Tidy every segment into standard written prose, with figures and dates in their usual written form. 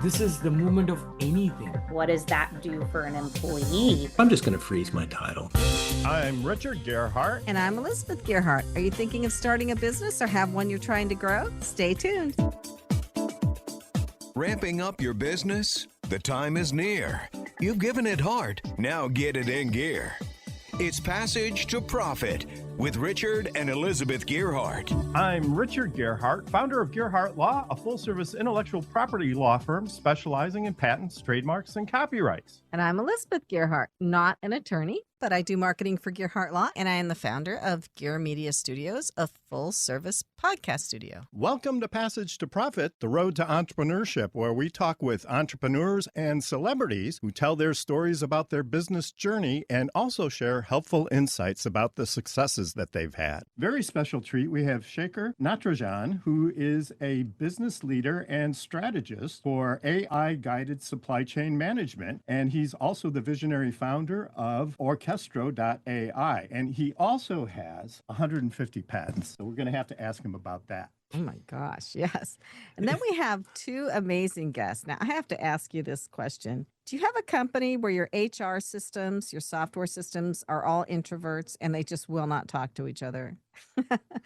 This is the movement of anything. What does that do for an employee? I'm just going to freeze my title. I'm Richard Gearhart. And I'm Elizabeth Gearhart. Are you thinking of starting a business or have one you're trying to grow? Stay tuned. Ramping up your business? The time is near. You've given it heart. Now get it in gear. It's Passage to Profit with Richard and Elizabeth Gearhart. I'm Richard Gearhart, founder of Gearhart Law, a full-service intellectual property law firm specializing in patents, trademarks, and copyrights. And I'm Elizabeth Gearhart, not an attorney, but I do marketing for Gearhart Law, and I am the founder of Gear Media Studios, a full-service podcast studio. Welcome to Passage to Profit, the road to entrepreneurship, where we talk with entrepreneurs and celebrities who tell their stories about their business journey and also share helpful insights about the successes that they've had. Very special treat, we have Shekar Natarajan, who is a business leader and strategist for AI-guided supply chain management, and he's also the visionary founder of Orchestro AI, and he also has 150 patents, so we're going to have to ask him about that. Oh my gosh, yes. And then we have two amazing guests. Now, I have to ask you this question. Do you have a company where your HR systems, your software systems are all introverts and they just will not talk to each other?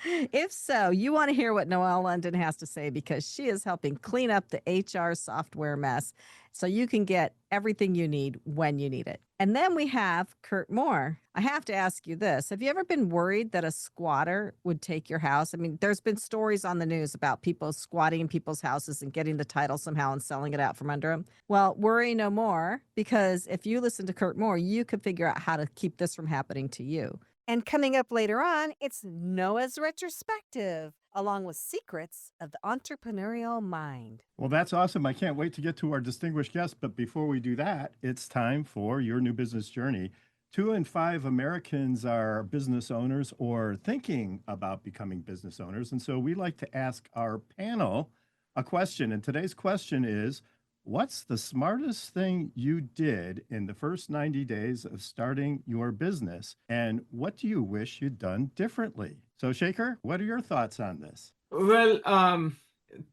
If so, you want to hear what Noelle London has to say because she is helping clean up the HR software mess so you can get everything you need when you need it. And then we have Curt Moore. I have to ask you this. Have you ever been worried that a squatter would take your house? I mean, there's been stories on the news about people squatting in people's houses and getting the title somehow and selling it out from under them. Well, worry no more, because if you listen to Curt Moore, you could figure out how to keep this from happening to you. And coming up later on, it's Noah's Retrospective, along with secrets of the entrepreneurial mind. Well, that's awesome. I can't wait to get to our distinguished guest. But before we do that, it's time for your new business journey. 2 in 5 Americans are business owners or thinking about becoming business owners. And so we like to ask our panel a question. And today's question is, what's the smartest thing you did in the first 90 days of starting your business? And what do you wish you'd done differently? So, Shekar, what are your thoughts on this? Well,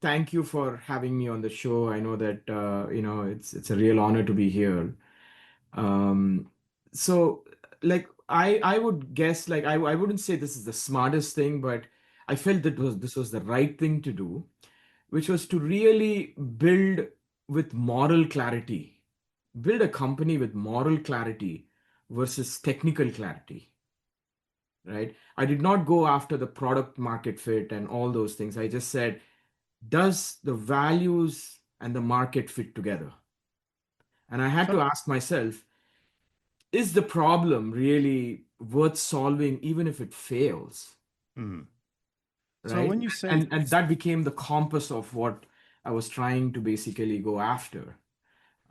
thank you for having me on the show. I know that it's a real honor to be here. So, like I would guess, like I wouldn't say this is the smartest thing, but I felt that this was the right thing to do, which was to really build with moral clarity, build a company with moral clarity versus technical clarity, right? I did not go after the product market fit and all those things. I just said, does the values and the market fit together? And I had to ask myself, is the problem really worth solving even if it fails? Mhm. Right? So when you say, and that became the compass of what I was trying to basically go after.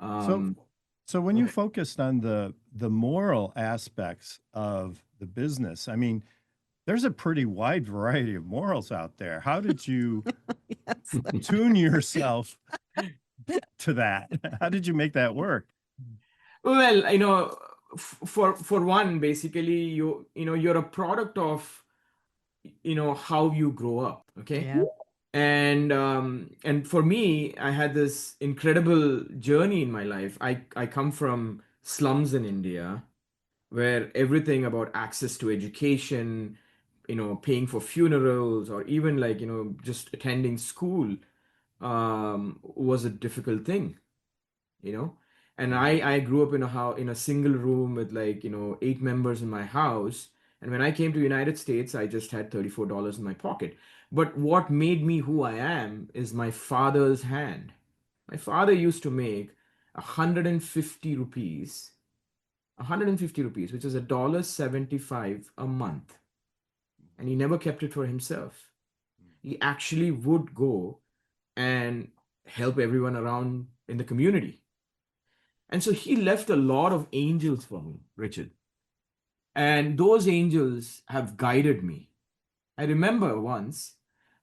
So when you focused on the moral aspects of the business, I mean, there's a pretty wide variety of morals out there. How did you tune yourself to that? How did you make that work? Well, for one, basically, you're a product of how you grow up. Okay. Yeah. And for me, I had this incredible journey in my life. I come from slums in India, where everything about access to education, paying for funerals, or even like, just attending school, was a difficult thing, And I grew up in a single room with like, 8 members in my house. And when I came to the United States, I just had $34 in my pocket. But what made me who I am is my father's hand. My father used to make 150 rupees, which is $1.75 a month. And he never kept it for himself. He actually would go and help everyone around in the community. And so he left a lot of angels for me, Richard. And those angels have guided me. I remember once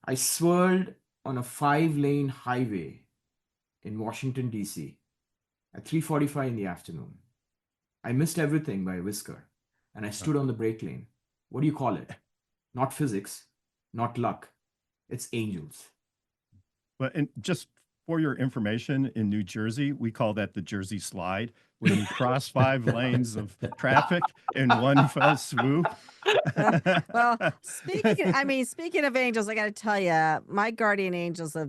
I swirled on a 5-lane highway in Washington, D.C. at 3:45 in the afternoon. I missed everything by a whisker, and I stood on the brake lane. What do you call it? Not physics, not luck. It's angels. But and just for your information, in New Jersey, we call that the Jersey Slide, when you cross 5 lanes of traffic in one fell swoop. Well, speaking of angels, I got to tell you, my guardian angels are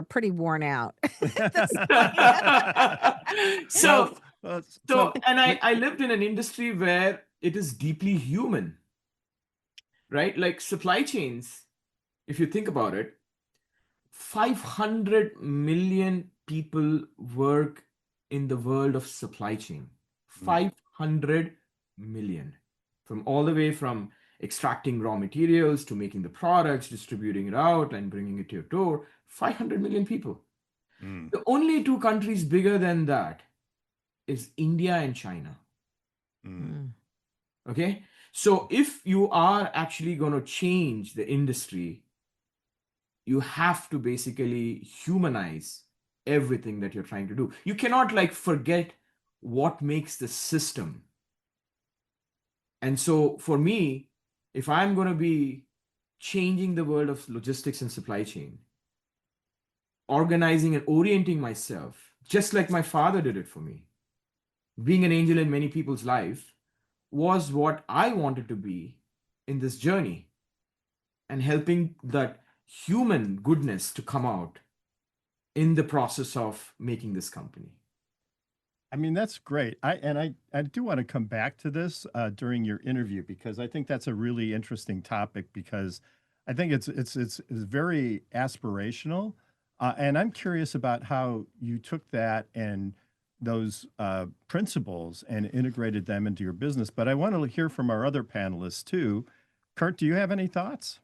pretty worn out at this point. So, So and I lived in an industry where it is deeply human, right? Like supply chains, if you think about it, 500 million people work in the world of supply chain. 500 million. From all the way from extracting raw materials to making the products, distributing it out, and bringing it to your door. 500 million people. The only two countries bigger than that is India and China. Okay? So if you are actually going to change the industry, you have to basically humanize everything that you're trying to do. You cannot like forget what makes the system. And so for me, if I'm going to be changing the world of logistics and supply chain, organizing and orienting myself, just like my father did it for me, being an angel in many people's life was what I wanted to be in this journey, and helping that human goodness to come out in the process of making this company. I mean, that's great. I do want to come back to this during your interview, because I think that's a really interesting topic, because I think it's very aspirational. And I'm curious about how you took that and those principles and integrated them into your business. But I want to hear from our other panelists too. Curt, do you have any thoughts?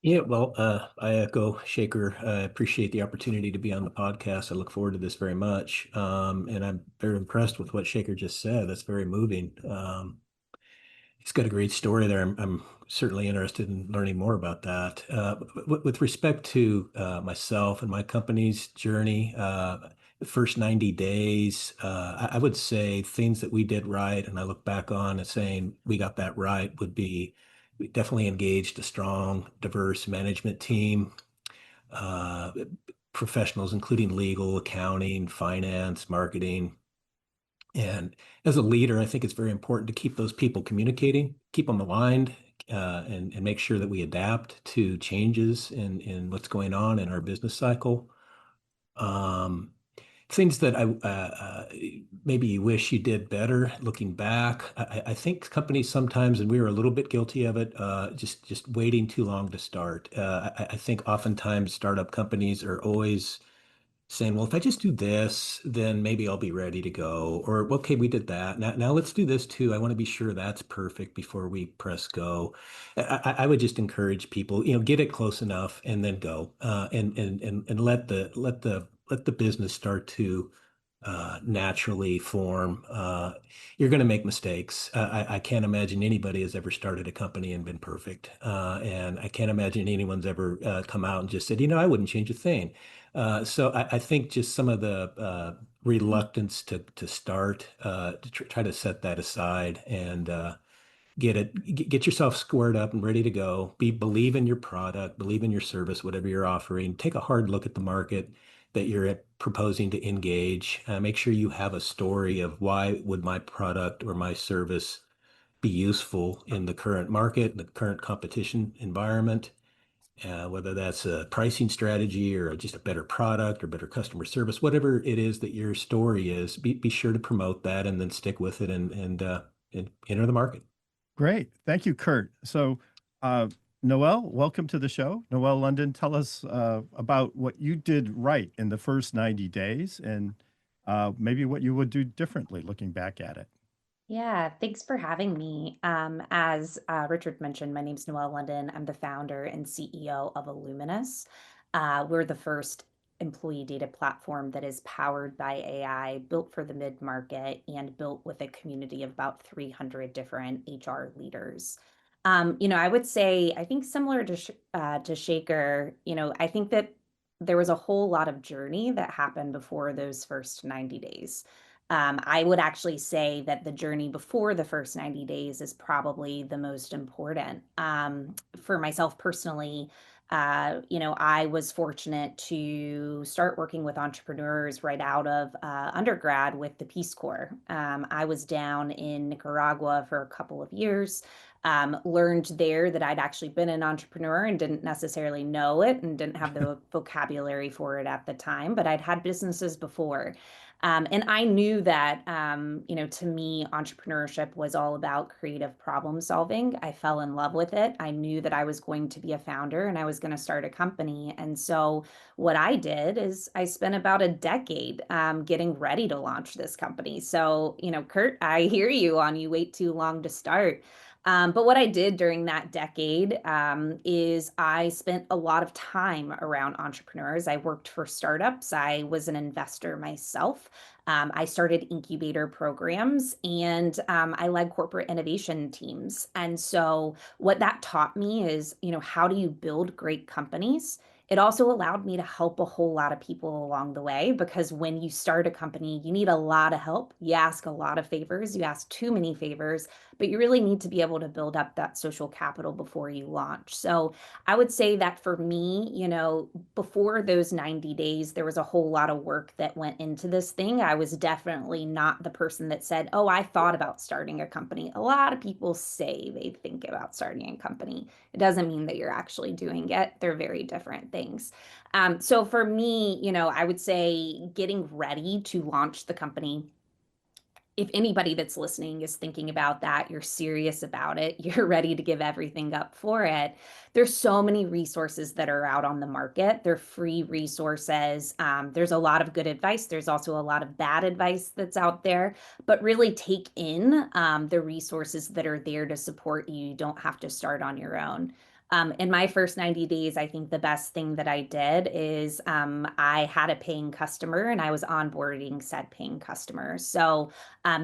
Yeah, well, I echo Shekar. I appreciate the opportunity to be on the podcast. I look forward to this very much. And I'm very impressed with what Shekar just said. That's very moving. He's got a great story there. I'm certainly interested in learning more about that. With respect to myself and my company's journey, the first 90 days, I would say things that we did right, and I look back on and saying we got that right, would be we definitely engaged a strong, diverse management team, professionals, including legal, accounting, finance, marketing. And as a leader, I think it's very important to keep those people communicating, keep them aligned, and make sure that we adapt to changes in what's going on in our business cycle. Things that maybe you wish you did better looking back. I think companies sometimes, and we were a little bit guilty of it, just waiting too long to start. I think oftentimes startup companies are always saying, well, if I just do this, then maybe I'll be ready to go. Or, okay, we did that. Now let's do this too. I want to be sure that's perfect before we press go. I would just encourage people, get it close enough and then go, and let the business start to naturally form. You're going to make mistakes. I can't imagine anybody has ever started a company and been perfect. And I can't imagine anyone's ever come out and just said, I wouldn't change a thing. So I think just some of the reluctance to start, to try to set that aside and get yourself squared up and ready to go. Believe in your product, believe in your service, whatever you're offering. Take a hard look at the market that you're proposing to engage. Make sure you have a story of why would my product or my service be useful in the current market, the current competition environment. Whether that's a pricing strategy or just a better product or better customer service, whatever it is that your story is, be sure to promote that and then stick with it and enter the market. Great. Thank you, Curt. So, Noelle, welcome to the show. Noelle London, tell us about what you did right in the first 90 days and maybe what you would do differently looking back at it. Yeah, thanks for having me. As Richard mentioned, my name's Noelle London. I'm the founder and CEO of Illoominus. We're the first employee data platform that is powered by AI, built for the mid-market, and built with a community of about 300 different HR leaders. I would say, I think similar to Shekar, I think that there was a whole lot of journey that happened before those first 90 days. I would actually say that the journey before the first 90 days is probably the most important. For myself personally, I was fortunate to start working with entrepreneurs right out of undergrad with the Peace Corps. I was down in Nicaragua for a couple of years. Learned there that I'd actually been an entrepreneur and didn't necessarily know it and didn't have the vocabulary for it at the time, but I'd had businesses before. And I knew that, to me, entrepreneurship was all about creative problem solving. I fell in love with it. I knew that I was going to be a founder and I was going to start a company. And so what I did is I spent about a decade getting ready to launch this company. So, Curt, I hear you on you wait too long to start. But what I did during that decade is I spent a lot of time around entrepreneurs. I worked for startups. I was an investor myself. I started incubator programs and I led corporate innovation teams. And so what that taught me is, how do you build great companies? It also allowed me to help a whole lot of people along the way because when you start a company, you need a lot of help. You ask a lot of favors. You ask too many favors, but you really need to be able to build up that social capital before you launch. So I would say that for me, before those 90 days, there was a whole lot of work that went into this thing. I was definitely not the person that said, oh, I thought about starting a company. A lot of people say they think about starting a company. It doesn't mean that you're actually doing it. They're very different things. So for me, I would say getting ready to launch the company, if anybody that's listening is thinking about that, you're serious about it, you're ready to give everything up for it, there's so many resources that are out on the market. They're free resources. There's a lot of good advice. There's also a lot of bad advice that's out there, but really take in the resources that are there to support you. You don't have to start on your own. In my first 90 days, I think the best thing that I did is I had a paying customer and I was onboarding said paying customer. So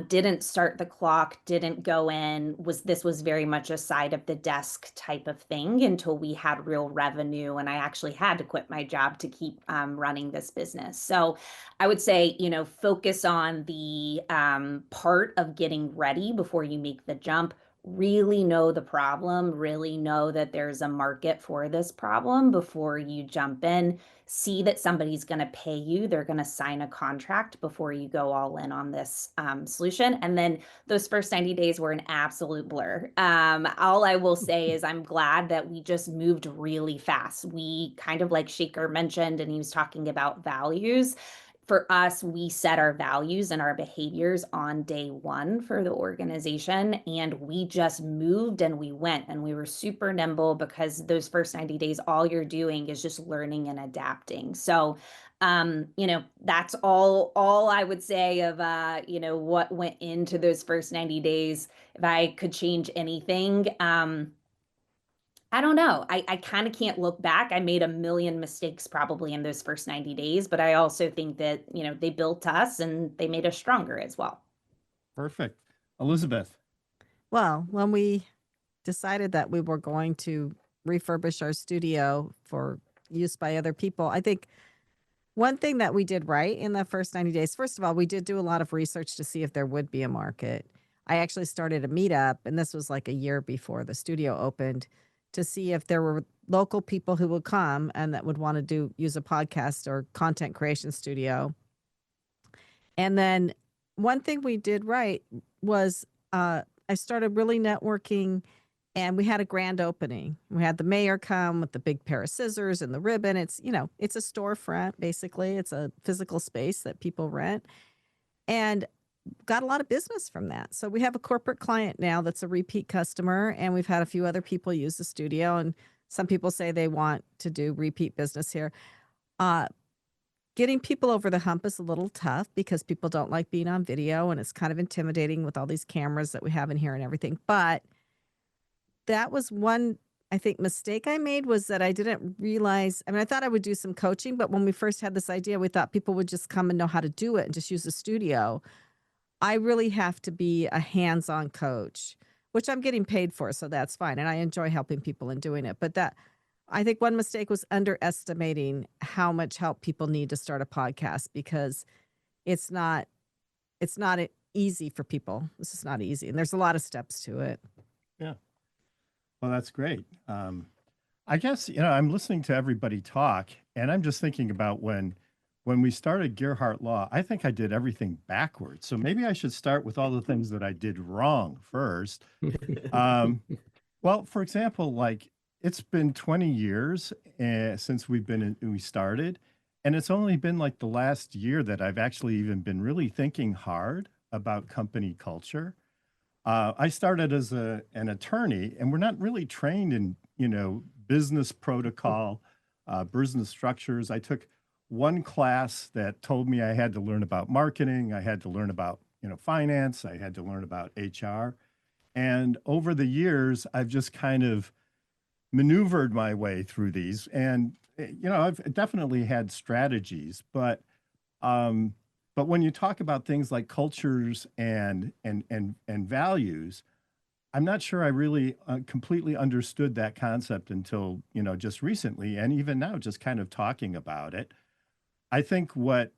didn't start the clock, didn't go in, this was very much a side of the desk type of thing until we had real revenue and I actually had to quit my job to keep running this business. So I would say, focus on the part of getting ready before you make the jump. Really know the problem, really know that there's a market for this problem before you jump in. See that somebody's going to pay you, they're going to sign a contract before you go all in on this solution. And then those first 90 days were an absolute blur. All I will say is I'm glad that we just moved really fast. We kind of, like Shekar mentioned, and he was talking about values. For us, we set our values and our behaviors on day one for the organization, and we just moved and we went and we were super nimble because those first 90 days, all you're doing is just learning and adapting. So, that's all I would say of, what went into those first 90 days. If I could change anything, I don't know. I kind of can't look back. I made a million mistakes probably in those first 90 days, but I also think that, they built us and they made us stronger as well. Perfect. Elizabeth. Well, when we decided that we were going to refurbish our studio for use by other people, I think one thing that we did right in the first 90 days, first of all, we did do a lot of research to see if there would be a market. I actually started a meetup, and this was like a year before the studio opened, to see if there were local people who would come and that would want to use a podcast or content creation studio. And then one thing we did right was I started really networking, and we had a grand opening. We had the mayor come with the big pair of scissors and the ribbon. It's, it's a storefront, basically. It's a physical space that people rent. And got a lot of business from that. So we have a corporate client now that's a repeat customer, and we've had a few other people use the studio, and some people say they want to do repeat business here. Getting people over the hump is a little tough because people don't like being on video, and it's kind of intimidating with all these cameras that we have in here and everything. But that was one, I think, mistake I made, was that I didn't realize, I thought I would do some coaching, but when we first had this idea, we thought people would just come and know how to do it and just use the studio. I really have to be a hands-on coach, which I'm getting paid for, so that's fine. And I enjoy helping people and doing it. But I think one mistake was underestimating how much help people need to start a podcast, because it's not easy for people. This is not easy. And there's a lot of steps to it. Yeah. Well, that's great. I guess, I'm listening to everybody talk, and I'm just thinking about when we started Gearhart Law, I think I did everything backwards. So maybe I should start with all the things that I did wrong first. Um, well, for example, like it's been 20 years since we started, and it's only been like the last year that I've actually even been really thinking hard about company culture. I started as an attorney, and we're not really trained in, business protocol, business structures. I took one class that told me I had to learn about marketing, I had to learn about, finance, I had to learn about HR. And over the years, I've just kind of maneuvered my way through these. And, I've definitely had strategies, um, but when you talk about things like cultures and values, I'm not sure I really completely understood that concept until, just recently, and even now, just kind of talking about it. I think what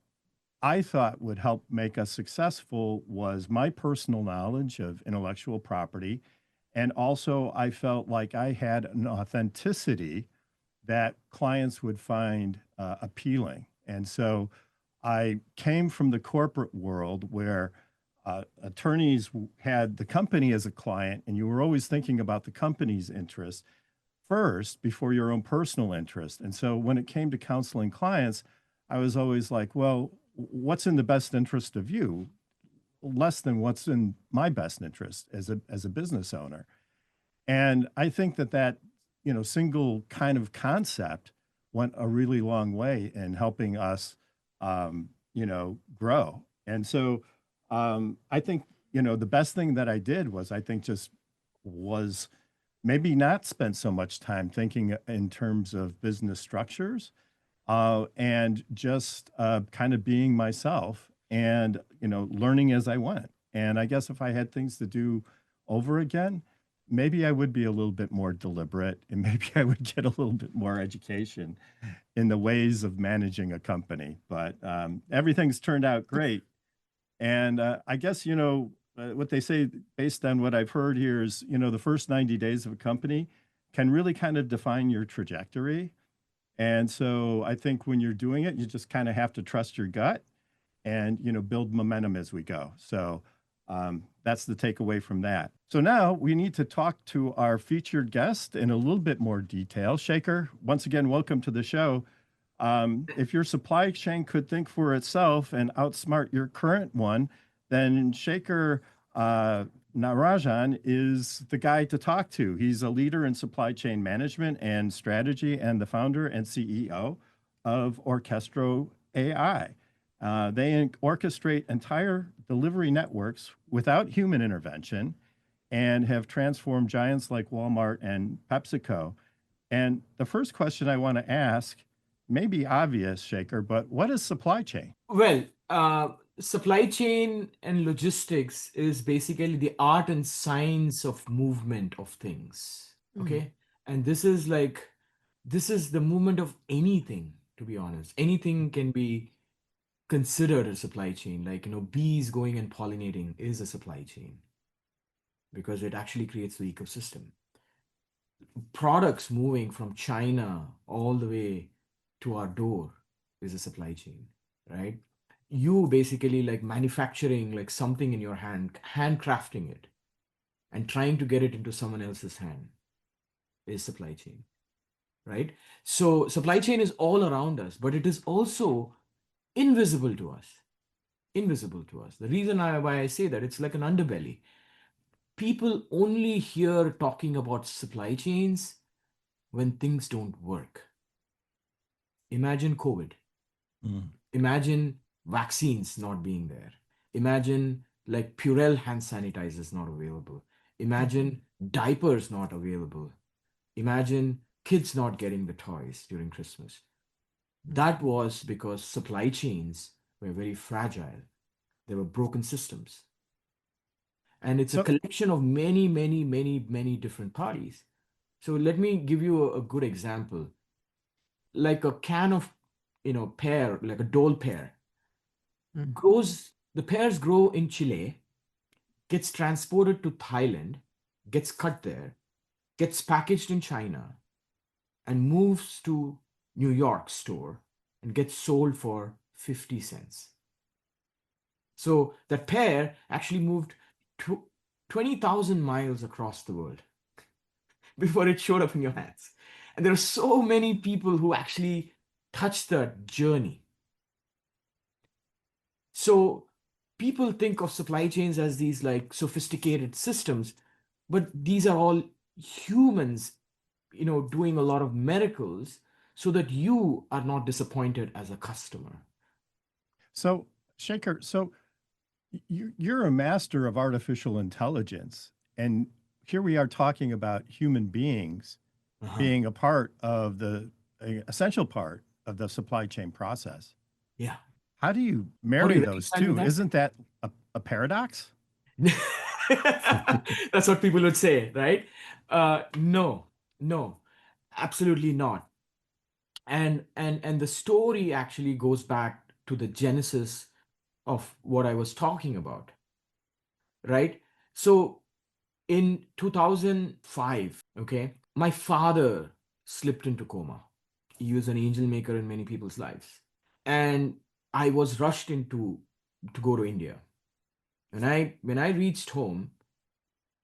I thought would help make us successful was my personal knowledge of intellectual property. And also, I felt like I had an authenticity that clients would find appealing. And so I came from the corporate world where attorneys had the company as a client, and you were always thinking about the company's interest first before your own personal interest. And so when it came to counseling clients, I was always like, well, what's in the best interest of you? Less than what's in my best interest as a business owner. And I think that single kind of concept went a really long way in helping us, grow. And so I think, the best thing that I did was I think just was maybe not spend so much time thinking in terms of business structures and just kind of being myself and, learning as I went. And I guess if I had things to do over again, maybe I would be a little bit more deliberate and maybe I would get a little bit more education in the ways of managing a company. But everything's turned out great. And I guess, what they say based on what I've heard here is, the first 90 days of a company can really kind of define your trajectory. And so I think when you're doing it, you just kind of have to trust your gut and, build momentum as we go. So that's the takeaway from that. So now we need to talk to our featured guest in a little bit more detail. Shekar, once again, welcome to the show. If your supply chain could think for itself and outsmart your current one, then Shekar Natarajan is the guy to talk to. He's a leader in supply chain management and strategy and the founder and CEO of Orchestro AI. They orchestrate entire delivery networks without human intervention and have transformed giants like Walmart and PepsiCo. And the first question I want to ask may be obvious, Shekar, but what is supply chain? Well, supply chain and logistics is basically the art and science of movement of things. Okay. And this is the movement of anything, to be honest. Anything can be considered a supply chain. Like, bees going and pollinating is a supply chain because it actually creates the ecosystem. Products moving from China all the way to our door is a supply chain, right? You basically like manufacturing like something in your handcrafting it and trying to get it into someone else's hand is supply chain, right? So supply chain is all around us, but it is also invisible to us. Invisible to us. The reason why I say that, it's like an underbelly. People only hear talking about supply chains when things don't work. Imagine COVID. Imagine vaccines not being there. Imagine like Purell hand sanitizers not available. Imagine diapers not available. Imagine kids not getting the toys during Christmas. That was because supply chains were very fragile. There were broken systems. And it's a collection of many, many, many, many different parties. So let me give you a good example. Like a can of, pear, like a dole pear, the pears grow in Chile, gets transported to Thailand, gets cut there, gets packaged in China, and moves to New York store and gets sold for 50 cents. So that pair actually moved 20,000 miles across the world before it showed up in your hands. And there are so many people who actually touch that journey. So people think of supply chains as these like sophisticated systems, but these are all humans, doing a lot of miracles so that you are not disappointed as a customer. So, Shekar, you're a master of artificial intelligence, and here we are talking about human beings being a part of essential part of the supply chain process. Yeah. How do you How do marry you those reconcile with two? that? Isn't that a paradox? That's what people would say, right? No, absolutely not. And the story actually goes back to the genesis of what I was talking about, right? So in 2005, okay, my father slipped into coma. He was an angel maker in many people's lives, and I was rushed into to go to India. When I reached home,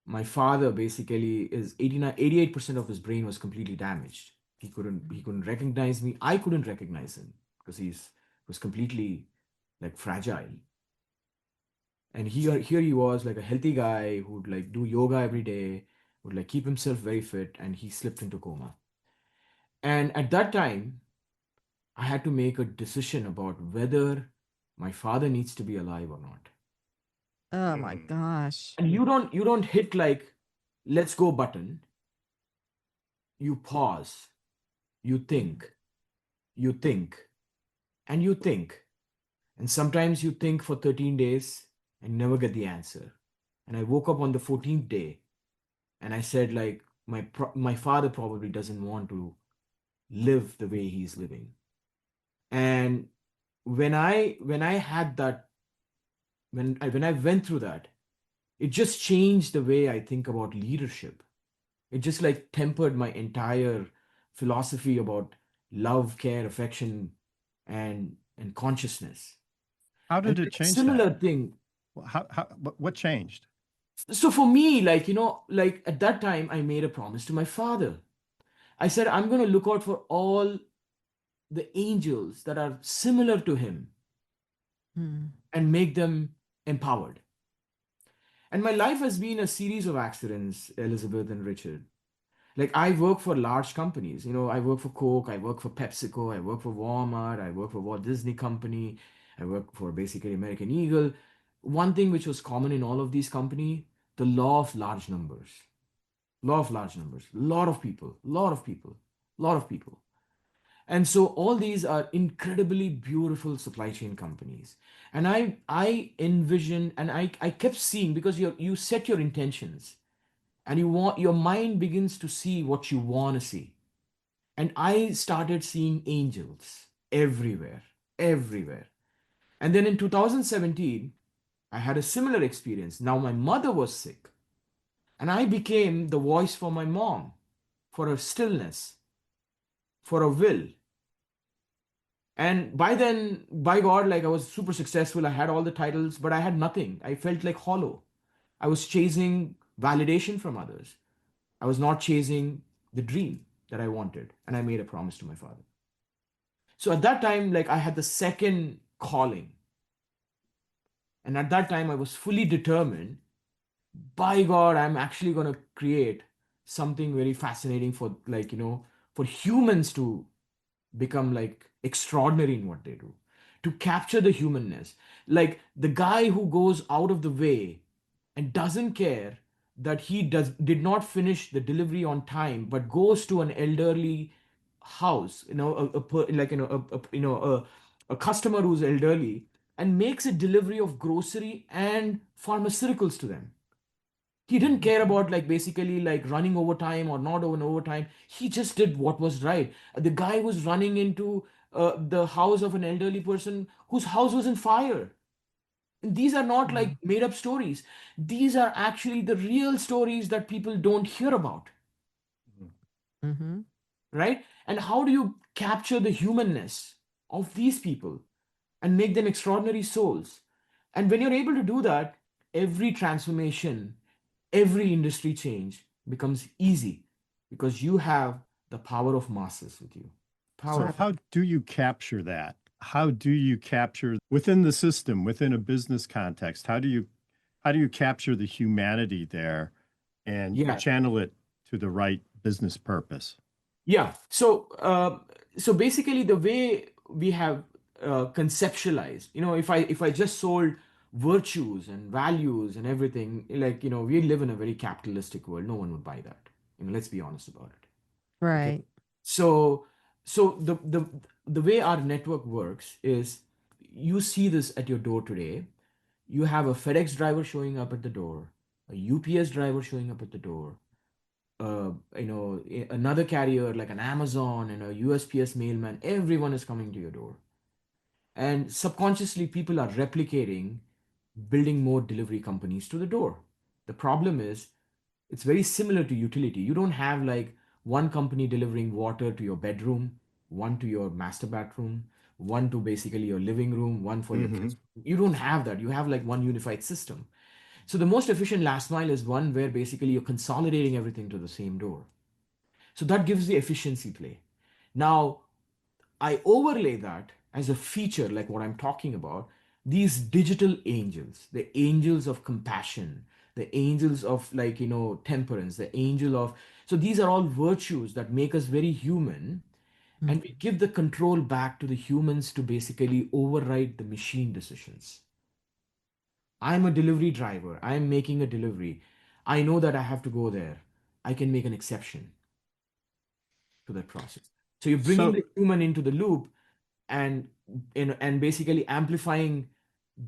my father basically is 88% of his brain was completely damaged. He couldn't recognize me. I couldn't recognize him because was completely like fragile. And here he was like a healthy guy who would like do yoga every day, would like keep himself very fit, and he slipped into coma. And at that time, I had to make a decision about whether my father needs to be alive or not. Oh my gosh. And you don't hit like let's go button. You pause, you think, you think, and you think. And sometimes you think for 13 days and never get the answer. And I woke up on the 14th day and I said, like, my father probably doesn't want to live the way he's living. And when I had that, when I went through that, it just changed the way I think about leadership. It just like tempered my entire philosophy about love, care, affection, and consciousness. How And did it then a change similar that? thing. What changed? So for me, like, like at that time, I made a promise to my father. I said, I'm going to look out for all the angels that are similar to him Hmm. and make them empowered. And my life has been a series of accidents, Elizabeth and Richard. Like I work for large companies. I work for Coke, I work for PepsiCo, I work for Walmart, I work for Walt Disney Company, I work for basically American Eagle. One thing which was common in all of these companies, the law of large numbers. Law of large numbers. Lot of people, lot of people, lot of people. And so all these are incredibly beautiful supply chain companies. And I envision and I kept seeing because you set your intentions and your mind begins to see what you want to see. And I started seeing angels everywhere, everywhere. And then in 2017, I had a similar experience. Now my mother was sick, and I became the voice for my mom, for her stillness, for her will. And by then, by God, like I was super successful. I had all the titles, but I had nothing. I felt like hollow. I was chasing validation from others. I was not chasing the dream that I wanted. And I made a promise to my father. So at that time, like I had the second calling. And at that time, I was fully determined, by God, I'm actually going to create something very fascinating for, like, for humans to become like extraordinary in what they do, to capture the humanness. Like the guy who goes out of the way and doesn't care that he did not finish the delivery on time, but goes to an elderly house, like a customer who's elderly and makes a delivery of grocery and pharmaceuticals to them. He didn't care about like basically like running overtime or not over overtime. He just did what was right. The guy was running into the house of an elderly person whose house was in fire. And these are not like made up stories. These are actually the real stories that people don't hear about. Mm-hmm. right? And how do you capture the humanness of these people and make them extraordinary souls? And when you're able to do that, every transformation, every industry change becomes easy because you have the power of masses with you. Power So of how do you capture that? How do you capture within the system, within a business context? How do you capture the humanity there and yeah. channel it to the right business purpose? Yeah. So basically, the way we have conceptualized, if I just sold virtues and values and everything, like we live in a very capitalistic world. No one would buy that. Let's be honest about it. Okay. Right. So so the way our network works is you see this at your door today. You have a FedEx driver showing up at the door, a UPS driver showing up at the door, another carrier like an Amazon and a USPS mailman, everyone is coming to your door. And subconsciously, people are replicating building more delivery companies to the door. The problem is, it's very similar to utility. You don't have like one company delivering water to your bedroom, one to your master bathroom, one to basically your living room, one for your Mm-hmm. kids. You don't have that. You have like one unified system. So the most efficient last mile is one where basically you're consolidating everything to the same door. So that gives the efficiency play. Now, I overlay that as a feature, like what I'm talking about, these digital angels, the angels of compassion, the angels of temperance, the angel of. So these are all virtues that make us very human. And we give the control back to the humans to basically override the machine decisions. I'm a delivery driver. I'm making a delivery. I know that I have to go there. I can make an exception to that process. So you're bringing So the human into the loop and and basically amplifying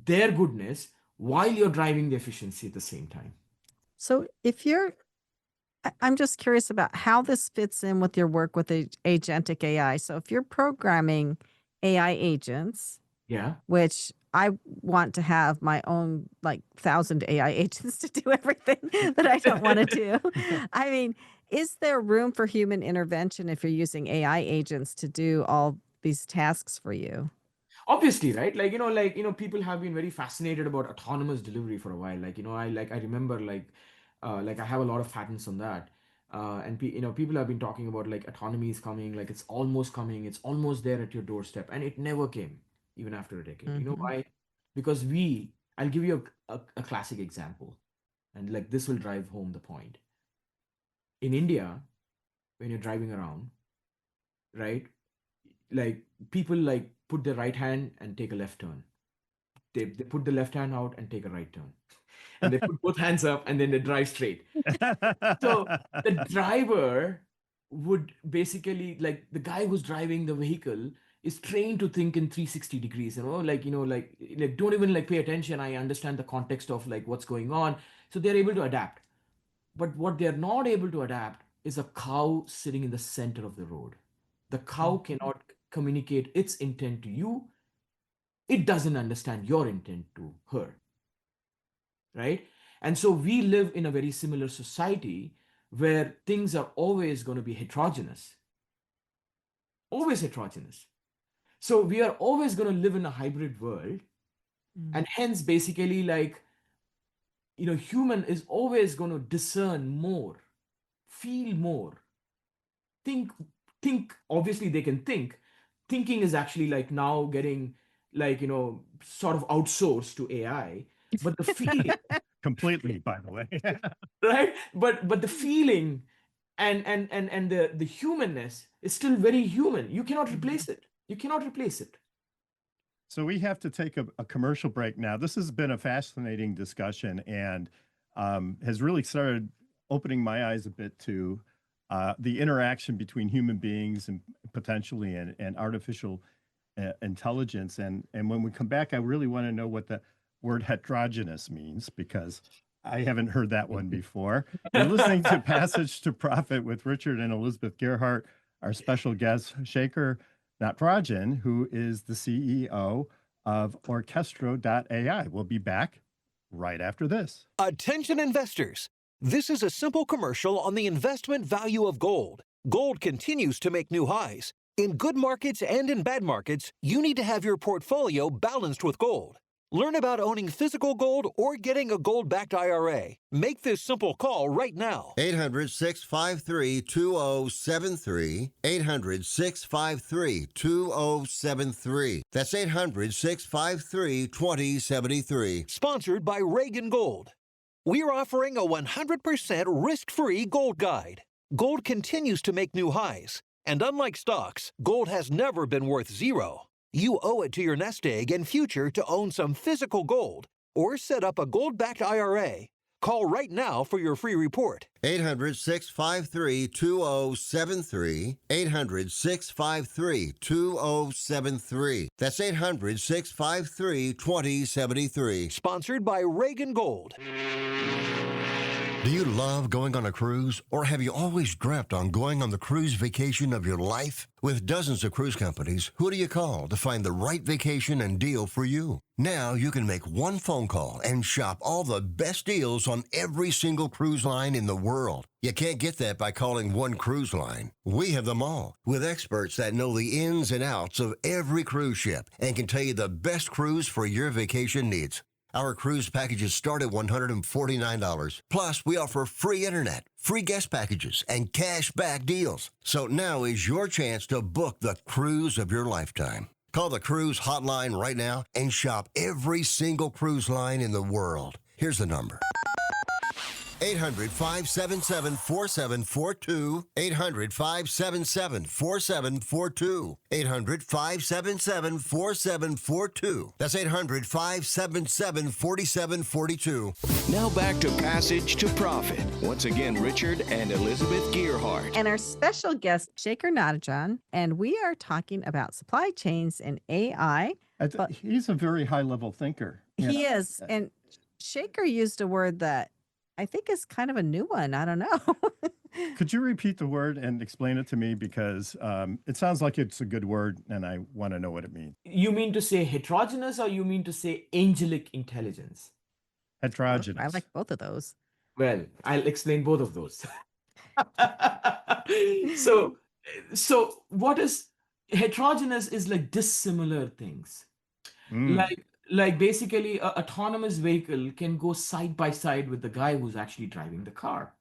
their goodness while you're driving the efficiency at the same time. So if you're I'm just curious about how this fits in with your work with agentic AI. So if you're programming AI agents, Yeah. which I want to have my own like 1,000 AI agents to do everything that I don't want to do. I mean, is there room for human intervention if you're using AI agents to do all these tasks for you? Obviously, right? People have been very fascinated about autonomous delivery for a while. I remember like I have a lot of patents on that. People have been talking about like autonomy is coming, like it's almost coming, it's almost there at your doorstep, and it never came even after a decade. You know Hmm. why? Because I'll give you a classic example, and like this will drive home the point. In India, when you're driving around, right? Like people like put their right hand and take a left turn. They put the left hand out and take a right turn. And they put both hands up and then they drive straight. So the driver would basically, like the guy who's driving the vehicle is trained to think in 360 degrees, like don't even like pay attention. I understand the context of like what's going on. So they're able to adapt. But what they're not able to adapt is a cow sitting in the center of the road. The cow cannot communicate its intent to you. It doesn't understand your intent to her, right? And so we live in a very similar society where things are always going to be heterogeneous, always heterogeneous. So we are always going to live in a hybrid world. Mm. And hence, basically, human is always going to discern more, feel more, think obviously they can think. Thinking is actually like now getting sort of outsourced to AI, but the feeling, completely, by the way. right? But the feeling and the humanness is still very human. You cannot replace it. You cannot replace it. So we have to take a commercial break now. This has been a fascinating discussion and has really started opening my eyes a bit to the interaction between human beings and potentially and artificial intelligence. And when we come back, I really want to know what the word heterogeneous means because I haven't heard that one before. You're listening to Passage to Profit with Richard and Elizabeth Gearhart, our special guest, Shekar Natarajan, who is the CEO of Orchestro AI. We'll be back right after this. Attention investors. This is a simple commercial on the investment value of gold. Gold continues to make new highs. In good markets and in bad markets, you need to have your portfolio balanced with gold. Learn about owning physical gold or getting a gold-backed IRA. Make this simple call right now. 800-653-2073. 800-653-2073. That's 800-653-2073. Sponsored by Reagan Gold. We're offering a 100% risk-free gold guide. Gold continues to make new highs. And unlike stocks, gold has never been worth zero. You owe it to your nest egg and future to own some physical gold or set up a gold-backed IRA. Call right now for your free report. 800-653-2073. 800-653-2073. That's 800-653-2073. Sponsored by Reagan Gold. Do you love going on a cruise, or have you always dreamt on going on the cruise vacation of your life? With dozens of cruise companies, who do you call to find the right vacation and deal for you? Now you can make one phone call and shop all the best deals on every single cruise line in the world. You can't get that by calling one cruise line. We have them all, with experts that know the ins and outs of every cruise ship and can tell you the best cruise for your vacation needs. Our cruise packages start at $149. Plus, we offer free internet, free guest packages, and cash back deals. So now is your chance to book the cruise of your lifetime. Call the cruise hotline right now and shop every single cruise line in the world. Here's the number. 800-577-4742. 800-577-4742. 800-577-4742. That's 800-577-4742. Now back to Passage to Profit. Once again, Richard and Elizabeth Gearhart. And our special guest, Shekar Natarajan, and we are talking about supply chains and AI. He's a very high-level thinker. He is. And Shekar used a word that I think is kind of a new one. I don't know. Could you repeat the word and explain it to me? Because it sounds like it's a good word, and I want to know what it means. You mean to say heterogeneous, or you mean to say angelic intelligence? Heterogeneous. I like both of those. Well, I'll explain both of those. So what is heterogeneous is like dissimilar things. Like basically an autonomous vehicle can go side by side with the guy who's actually driving the car.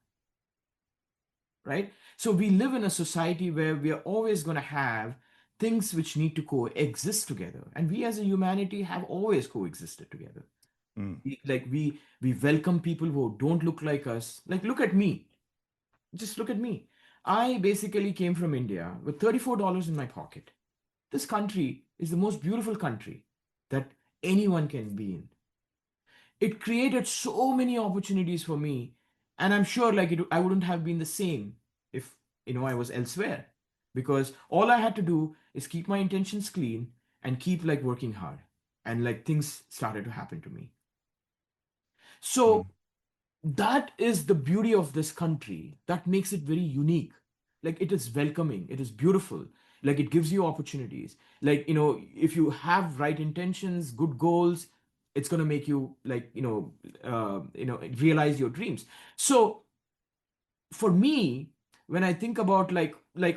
Right? So we live in a society where we are always going to have things which need to coexist together. And we as a humanity have always coexisted together. We welcome people who don't look like us. Like, look at me. Just look at me. I basically came from India with $34 in my pocket. This country is the most beautiful country that anyone can be in. It created so many opportunities for me, and I'm sure I wouldn't have been the same if I was elsewhere, because all I had to do is keep my intentions clean and keep working hard, and things started to happen to me. So that is the beauty of this country that makes it very unique. It is welcoming, it is beautiful. It gives you opportunities. If you have right intentions, good goals, it's going to make you realize your dreams. So for me, when I think about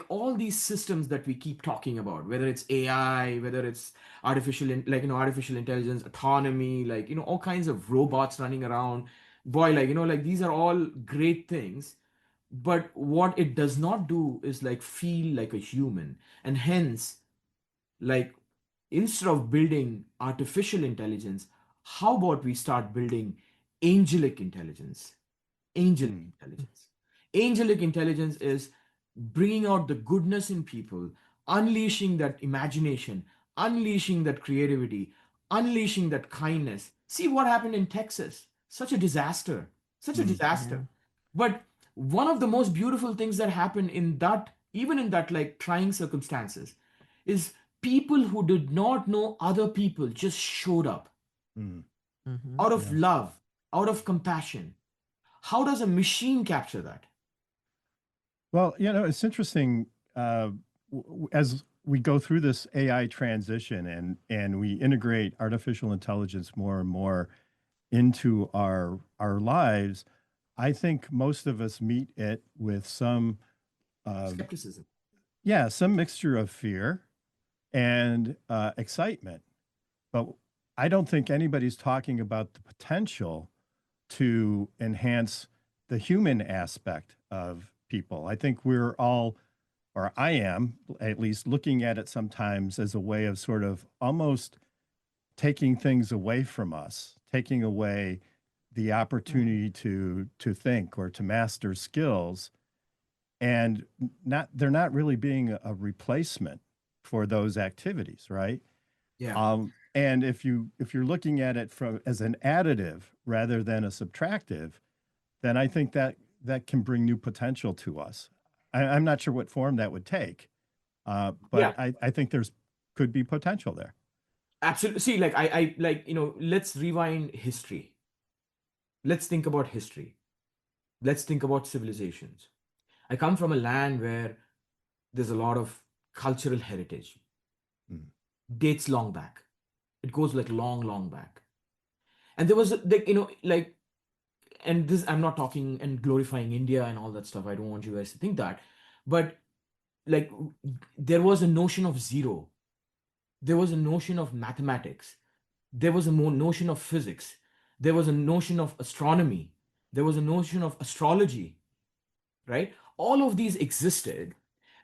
all these systems that we keep talking about, whether it's AI, whether it's artificial intelligence, autonomy, all kinds of robots running around, boy, these are all great things. But what it does not do is feel like a human. And hence, instead of building artificial intelligence, how about we start building angelic intelligence? Angelic intelligence is bringing out the goodness in people, unleashing that imagination, unleashing that creativity, unleashing that kindness. See what happened in Texas. Such a disaster. Yeah. But one of the most beautiful things that happened in that, even in that trying circumstances, is people who did not know other people just showed up out of love, out of compassion. How does a machine capture that? Well, it's interesting as we go through this AI transition and we integrate artificial intelligence more and more into our lives. I think most of us meet it with some Skepticism. Yeah, some mixture of fear and excitement. But I don't think anybody's talking about the potential to enhance the human aspect of people. I think we're all, or I am at least, looking at it sometimes as a way of sort of almost taking things away from us, taking away the opportunity to think or to master skills, and they're not really being a replacement for those activities, right? Yeah. And if you're looking at it from as an additive rather than a subtractive, then I think that can bring new potential to us. I'm not sure what form that would take, but Yeah. I think could be potential there. Absolutely. See, like I like, let's rewind history. Let's think about history. Let's think about civilizations. I come from a land where there's a lot of cultural heritage. Mm. Dates long back. It goes like long, long back. And there was like, like, and this, I'm not talking and glorifying India and all that stuff. I don't want you guys to think that. But like, there was a notion of zero. There was a notion of mathematics. There was a notion of physics. There was a notion of astronomy. There was a notion of astrology, right? All of these existed.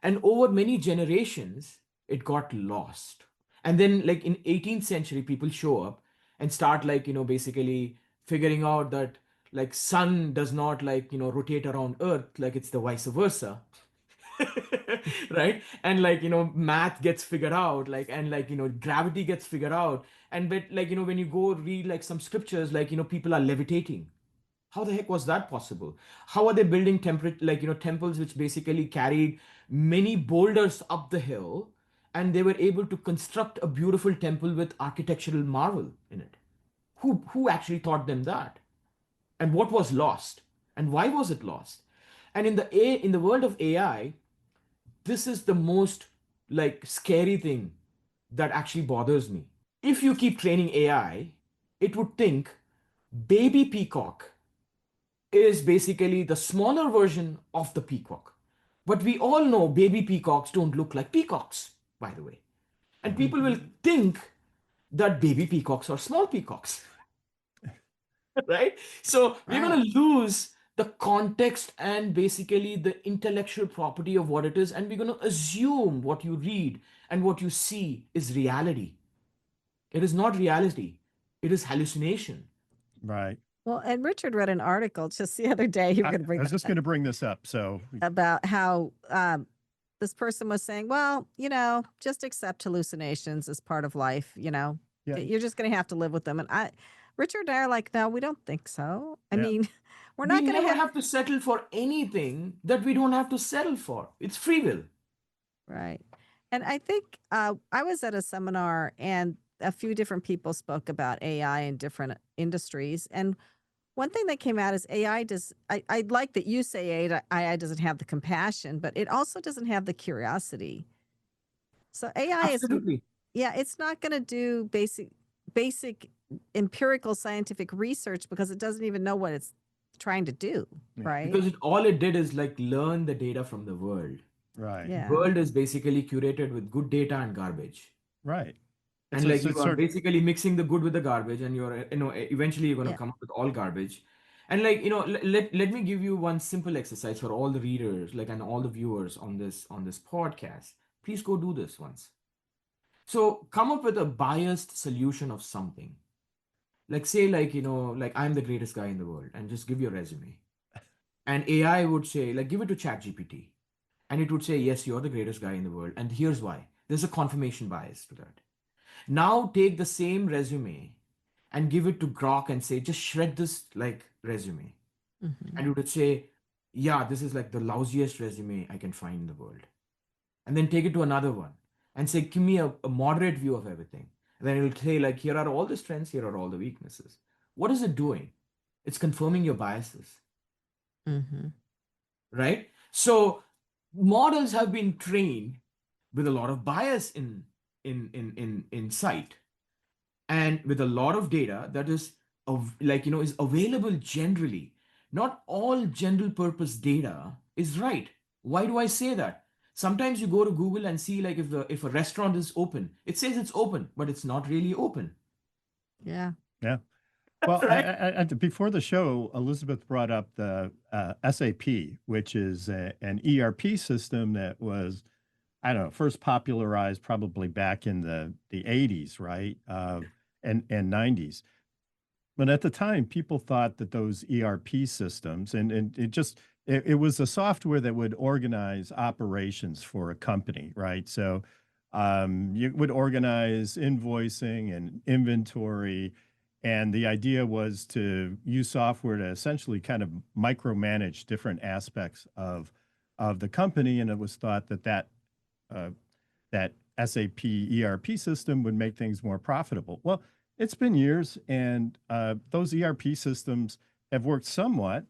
And over many generations, it got lost. And then, like in 18th century, people show up and start like, basically figuring out that like sun does not like, rotate around earth, like it's the vice versa. Right, and like math gets figured out, like, and like gravity gets figured out, and but like when you go read like some scriptures, like people are levitating. How the heck was that possible? How are they building temples which basically carried many boulders up the hill, and they were able to construct a beautiful temple with architectural marvel in it? Who actually taught them that? And what was lost? And why was it lost? And in the world of AI, this is the most like scary thing that actually bothers me. If you keep training AI, it would think baby peacock is basically the smaller version of the peacock. But we all know baby peacocks don't look like peacocks, by the way. And Mhm. people will think that baby peacocks are small peacocks, right? So we're Right. going to lose the context and basically the intellectual property of what it is. And we're going to assume what you read and what you see is reality. It is not reality, it is hallucination. Right. Well, and Richard read an article just the other day. You were I, going to bring I was that just going to bring this up. So about how this person was saying, well, just accept hallucinations as part of life. yeah, You're just going to have to live with them. And Richard and I are like, no, we don't think so. I Yeah. mean, we're We not going to never have. have to settle for anything that we don't have to settle for. It's free will. Right. And I think I was at a seminar and a few different people spoke about AI in different industries. And one thing that came out is AI does, I like that you say AI doesn't have the compassion, but it also doesn't have the curiosity. So AI is, Absolutely. yeah, it's not going to do basic empirical scientific research because it doesn't even know what it's trying to do, Yeah. right? Because all it did is like learn the data from the world. Right. Yeah. World is basically curated with good data and garbage. Right. And So like it's you are sort of, basically mixing the good with the garbage, and you're, eventually you're going to Yeah. come up with all garbage. And like, let me give you one simple exercise for all the readers, like, and all the viewers on this podcast. Please go do this once. So come up with a biased solution of something. Like say like, like I'm the greatest guy in the world, and just give your resume. And AI would say, like, give it to ChatGPT. And it would say, yes, you're the greatest guy in the world. And here's why. There's a confirmation bias to that. Now take the same resume and give it to Grok and say, just shred this like resume. Mhm. And it would say, yeah, this is like the lousiest resume I can find in the world. And then take it to another one and say, give me a moderate view of everything. And then it'll say, like, here are all the strengths, here are all the weaknesses. What is it doing? It's confirming your biases, Mhm. right? So models have been trained with a lot of bias in sight, and with a lot of data that is is available generally. Not all general purpose data is right. Why do I say that? Sometimes you go to Google and see like if a restaurant is open, it says it's open, but it's not really open. Yeah. Yeah. Well, Right? before the show, Elizabeth brought up the SAP, which is an ERP system that was, I don't know, first popularized probably back in the 80s, right? And 90s. But at the time, people thought that those ERP systems, and it was a software that would organize operations for a company, right? So you would organize invoicing and inventory. And the idea was to use software to essentially kind of micromanage different aspects of the company. And it was thought uh, that SAP ERP system would make things more profitable. Well, it's been years, and those ERP systems have worked somewhat,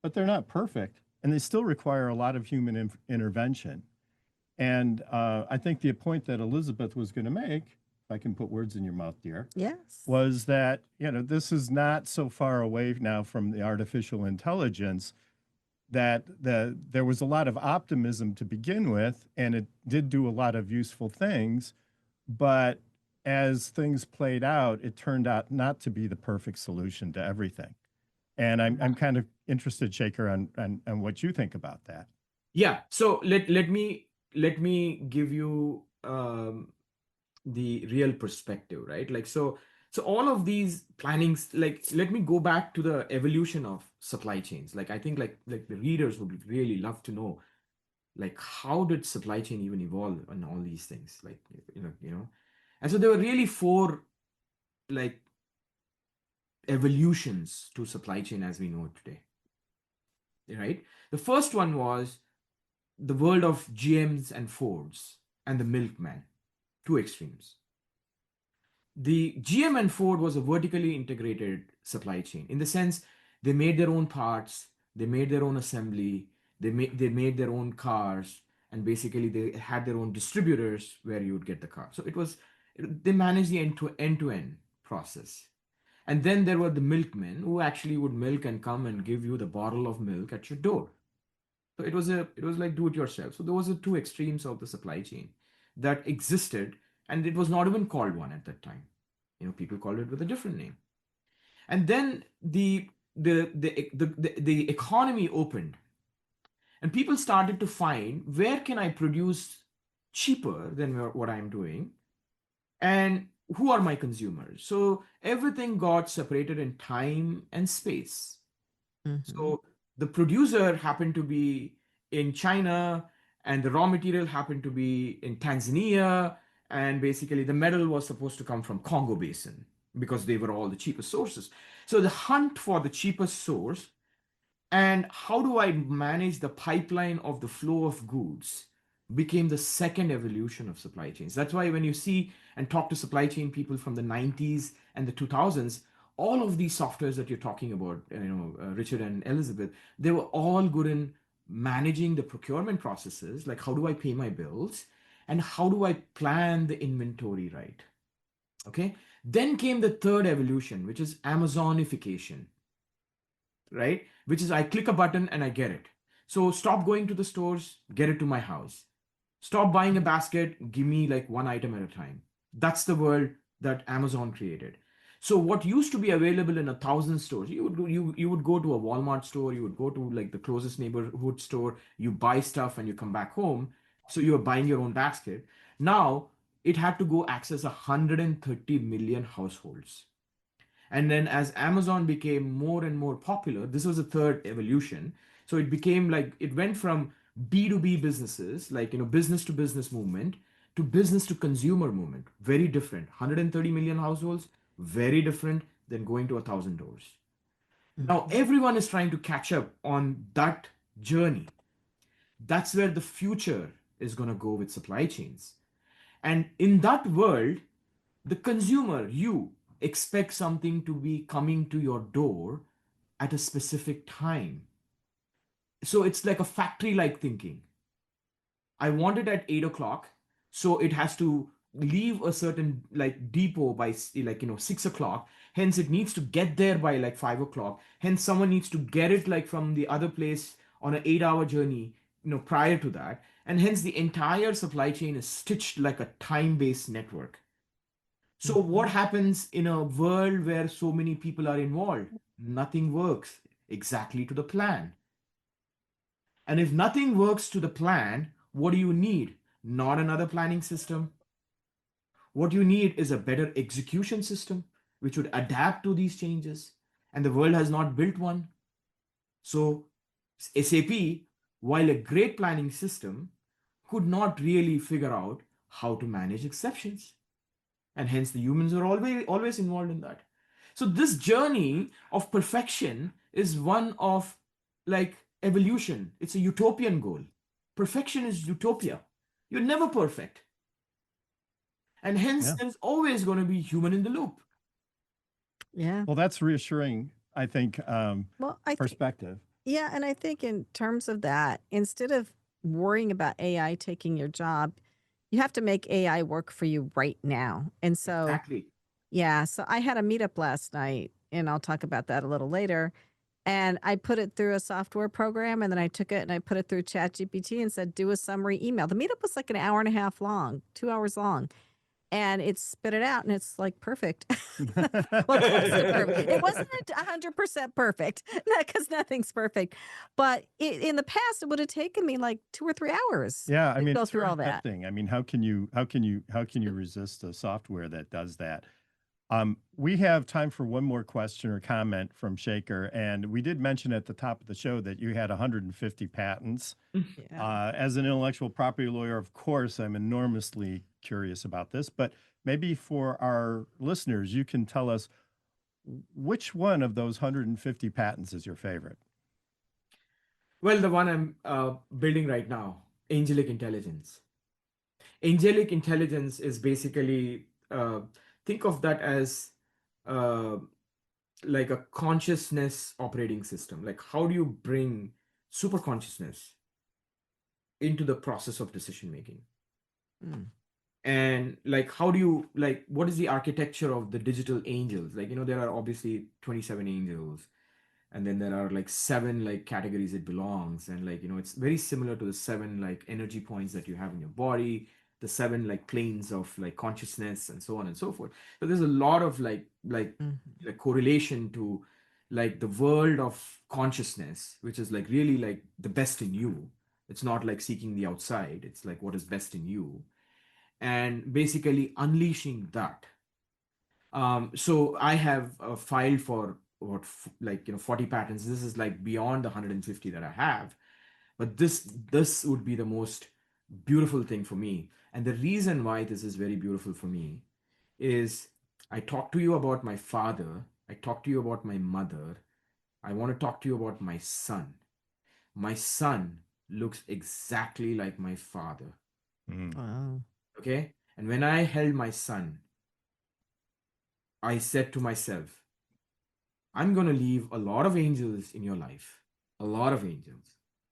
but they're not perfect, and they still require a lot of human intervention. And I think the point that Elizabeth was going to make, if I can put words in your mouth, dear, Yes. was that, this is not so far away now from the artificial intelligence that there was a lot of optimism to begin with, and it did do a lot of useful things, but as things played out, it turned out not to be the perfect solution to everything. And I'm kind of interested, Shekar, on what you think about that. Yeah. So let me give you the real perspective, right? Like so all of these plannings, like let me go back to the evolution of supply chains. Like I think like the readers would really love to know, like how did supply chain even evolve on all these things? Like and so there were really four like evolutions to supply chain as we know it today, right? The first one was the world of GMs and Fords and the milkman, two extremes. The GM and Ford was a vertically integrated supply chain in the sense they made their own parts, they made their own assembly, they made their own cars, and basically they had their own distributors where you would get the car. So they managed the end-to-end process. And then there were the milkmen who actually would milk and come and give you the bottle of milk at your door. So it was like do it yourself. So those are two extremes of the supply chain that existed, and it was not even called one at that time. People called it with a different name. And then the economy opened, and people started to find where can I produce cheaper than what I'm doing, and who are my consumers. So everything got separated in time and space. So the producer happened to be in China, and the raw material happened to be in Tanzania, and basically the metal was supposed to come from Congo Basin because they were all the cheapest sources. So the hunt for the cheapest source and how do I manage the pipeline of the flow of goods became the second evolution of supply chains. That's why when you see and talk to supply chain people from the 90s and the 2000s, all of these softwares that you're talking about, Richard and Elizabeth, they were all good in managing the procurement processes, like how do I pay my bills and how do I plan the inventory right? Okay. Then came the third evolution, which is Amazonification, right? Which is I click a button and I get it. So stop going to the stores, get it to my house. Stop buying a basket, give me like one item at a time. That's the world that Amazon created. So what used to be available in 1,000 stores, you would go to a Walmart store, you would go to like the closest neighborhood store, you buy stuff and you come back home. So you're buying your own basket. Now it had to go access 130 million households. And then as Amazon became more and more popular, this was a third evolution. So it became like it went from B2B businesses, like business to business movement, to business to consumer movement. Very different. 130 million households, very different than going to 1,000 doors. Now everyone is trying to catch up on that journey. That's where the future is going to go with supply chains. And in that world, the consumer, you expect something to be coming to your door at a specific time. So it's like a factory like thinking. I want it at 8 o'clock, so it has to leave a certain like depot by 6 o'clock. Hence, it needs to get there by like 5 o'clock. Hence, someone needs to get it like from the other place on an 8-hour journey prior to that, and hence the entire supply chain is stitched like a time-based network. So what happens in a world where so many people are involved? Nothing works exactly to the plan. And if nothing works to the plan, what do you need? Not another planning system. What you need is a better execution system which would adapt to these changes. And the world has not built one. So SAP, while a great planning system, could not really figure out how to manage exceptions. And hence the humans are always involved in that. So this journey of perfection is one of like evolution. It's a utopian goal. Perfection is utopia. You're never perfect. And hence there's always going to be human in the loop. Yeah. Well, that's reassuring, I think, Well, I think, perspective. yeah. And I think in terms of that, instead of worrying about AI taking your job, you have to make AI work for you right now. And so, Exactly. yeah. So I had a meetup last night, and I'll talk about that a little later. And I put it through a software program, and then I took it and I put it through ChatGPT and said, do a summary email. The meetup was like an hour and a half long, 2 hours long. And it spit it out, and it's like perfect. Well, close to perfect. It wasn't 100% perfect because nothing's perfect. But in the past, it would have taken me like 2 or 3 hours. Yeah, I to mean, go it's through very all that. tempting. I mean, how can you resist a software that does that? We have time for one more question or comment from Shekar, and we did mention at the top of the show that you had 150 patents. Yeah. As an intellectual property lawyer, of course, I'm enormously curious about this, but maybe for our listeners, you can tell us which one of those 150 patents is your favorite? Well, the one I'm building right now, angelic intelligence. Angelic intelligence is basically, think of that as uh, like a consciousness operating system. Like, how do you bring super consciousness into the process of decision making? Mm. And like, how do you, like, what is the architecture of the digital angels? Like, there are obviously 27 angels, and then there are like 7 like categories it belongs, and like it's very similar to the 7 like energy points that you have in your body, the 7 like planes of like consciousness, and so on and so forth. So there's a lot of like correlation to like the world of consciousness, which is like really like the best in you. It's not like seeking the outside, it's like what is best in you, and basically unleashing that. So I have filed for what 40 patents. This is like beyond the 150 that I have, but this would be the most beautiful thing for me. And the reason why this is very beautiful for me is I talked to you about my father, I talked to you about my mother, I want to talk to you about my son. My son looks exactly like my father. Wow. Okay? And when I held my son, I said to myself, I'm going to leave a lot of angels in your life, a lot of angels,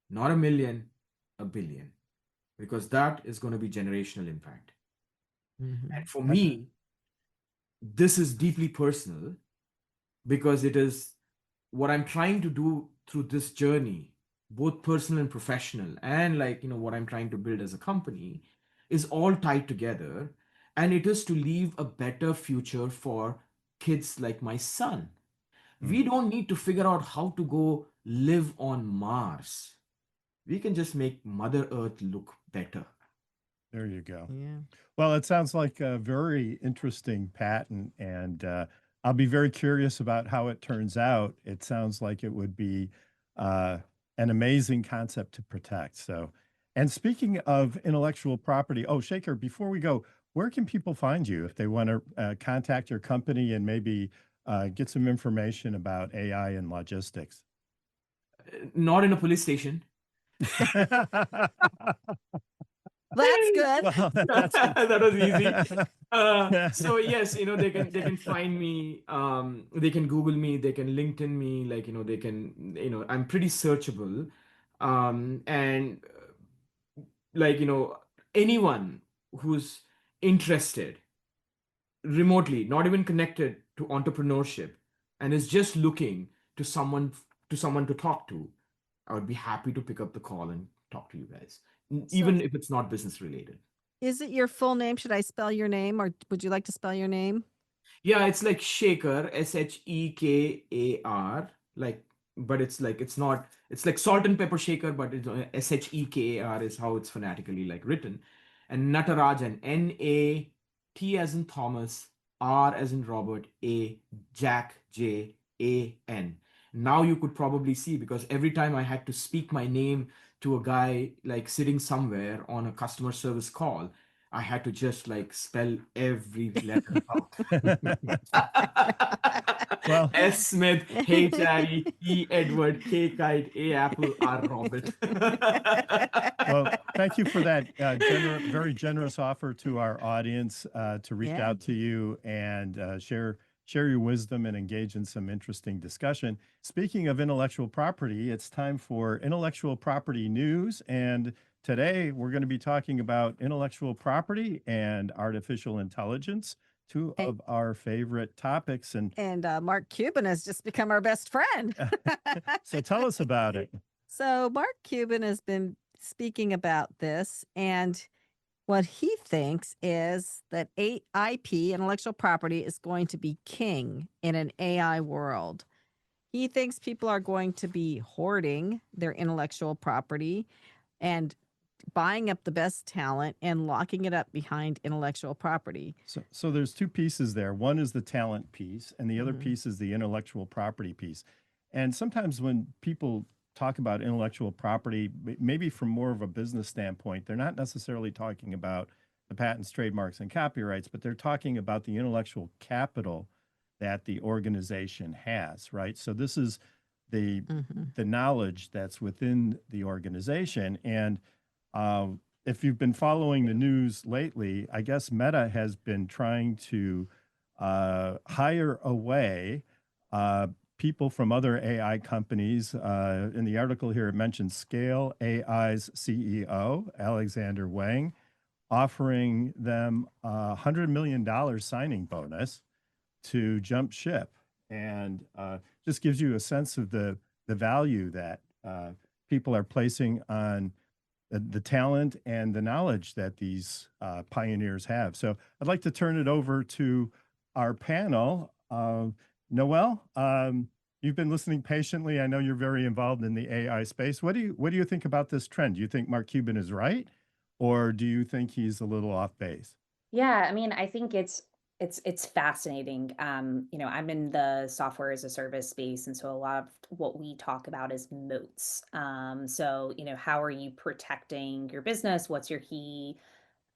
not a million, a billion, because that is going to be generational impact. And for me, this is deeply personal because it is what I'm trying to do through this journey, both personal and professional, and what I'm trying to build as a company is all tied together. And it is to leave a better future for kids like my son. We don't need to figure out how to go live on Mars. We can just make Mother Earth look better. There you go. Yeah. Well, it sounds like a very interesting patent, and I'll be very curious about how it turns out. It sounds like it would be an amazing concept to protect. So, and speaking of intellectual property, Shekar, before we go, where can people find you if they want to contact your company and maybe get some information about AI and logistics? Not in a police station. That's good. Well, that was easy. So yes, they can find me. They can Google me. They can LinkedIn me. They can. I'm pretty searchable. And anyone who's interested remotely, not even connected to entrepreneurship, and is just looking to someone to talk to, I would be happy to pick up the call and talk to you guys, So even if it's not business related. is it your full name? Should I spell your name, or would you like to spell your name? Yeah, it's like Shekar, Shekar, like, but it's like it's not. It's like salt and pepper shaker, but it's Shekar is how it's phonetically like written, and Natarajan, Nat as in Thomas, R as in Robert, A Jack, Jan. Now you could probably see, because every time I had to speak my name to a guy like sitting somewhere on a customer service call, I had to just like spell every letter out. Well, S Smith, H Harry, E Edward, K Kite, A Apple, R Robert. well, thank you for that very generous offer to our audience to reach Yeah. out to you and share your wisdom and engage in some interesting discussion. Speaking of intellectual property, it's time for intellectual property news. And today we're going to be talking about intellectual property and artificial intelligence, two And- of our favorite topics. And Mark Cuban has just become our best friend. so tell us about it. So Mark Cuban has been speaking about this, and what he thinks is that IP, intellectual property, is going to be king in an AI world. He thinks people are going to be hoarding their intellectual property and buying up the best talent and locking it up behind intellectual property. So there's two pieces there. One is the talent piece, and the other Mhm. piece is the intellectual property piece. And sometimes when people talk about intellectual property, maybe from more of a business standpoint, they're not necessarily talking about the patents, trademarks, and copyrights, but they're talking about the intellectual capital that the organization has, right? So this is the Mhm. the knowledge that's within the organization. And if you've been following the news lately, I guess Meta has been trying to hire away people from other AI companies. In the article here, it mentions Scale AI's CEO, Alexander Wang, offering them a $100 million signing bonus to jump ship. And just gives you a sense of the value that people are placing on the talent and the knowledge that these pioneers have. So I'd like to turn it over to our panel. Noelle, you've been listening patiently. I know you're very involved in the AI space. What do you think about this trend? Do you think Mark Cuban is right, or do you think he's a little off base? Yeah, I mean, I think it's fascinating. I'm in the software as a service space, and so a lot of what we talk about is moats. So, how are you protecting your business? What's your key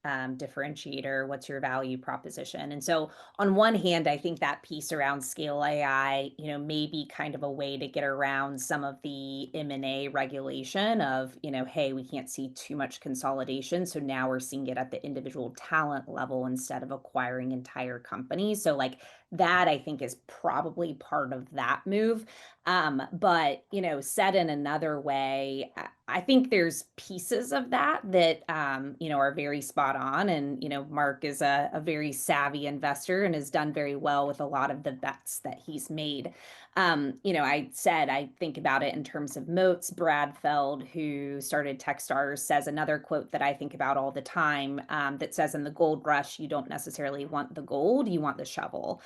differentiator? What's your value proposition? And so, on one hand, I think that piece around scale AI, may be kind of a way to get around some of the M&A regulation of, hey, we can't see too much consolidation. So now we're seeing it at the individual talent level instead of acquiring entire companies. So, like, that I think is probably part of that move. But, said in another way, I think there's pieces of that are very spot on. And, Mark is a very savvy investor and has done very well with a lot of the bets that he's made. I think about it in terms of moats. Brad Feld, who started Techstars, says another quote that I think about all the time, that says, in the gold rush, you don't necessarily want the gold, you want the shovel.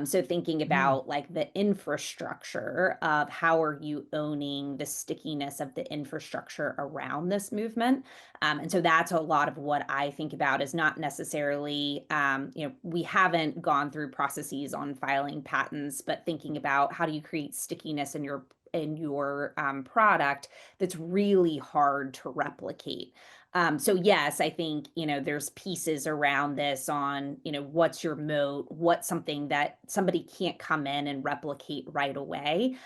So thinking about like the infrastructure of how are you owning the stickiness of the infrastructure around this movement. And so that's a lot of what I think about, is not necessarily, we haven't gone through processes on filing patents, but thinking about how do you create stickiness in your product that's really hard to replicate. So yes, I think, there's pieces around this on, what's your moat, what's something that somebody can't come in and replicate right away.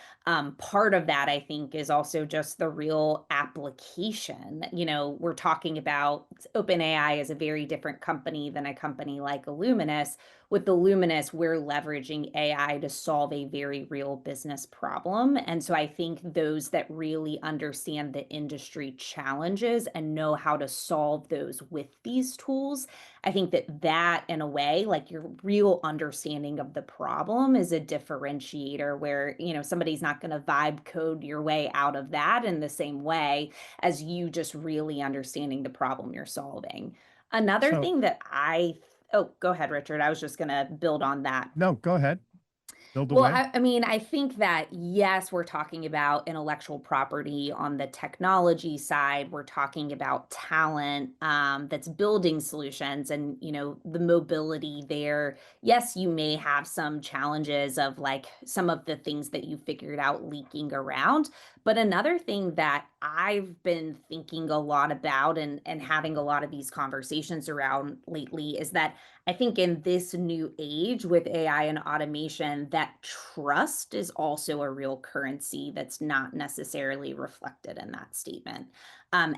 Part of that, I think, is also just the real application. We're talking about OpenAI is a very different company than a company like Illoominus. with Illoominus, we're leveraging AI to solve a very real business problem. And so I think those that really understand the industry challenges and know how to solve those with these tools, I think that in a way, like your real understanding of the problem is a differentiator where, somebody's not going to vibe code your way out of that in the same way as you just really understanding the problem you're solving. Another So, thing that oh, go ahead, Richard. I was just going to build on that. no, go ahead. Build Well, away. I mean, I think that yes, we're talking about intellectual property on the technology side. We're talking about talent that's building solutions and, the mobility there. Yes, you may have some challenges of like some of the things that you figured out leaking around. But another thing that I've been thinking a lot about and having a lot of these conversations around lately is that I think in this new age with AI and automation, that trust is also a real currency that's not necessarily reflected in that statement.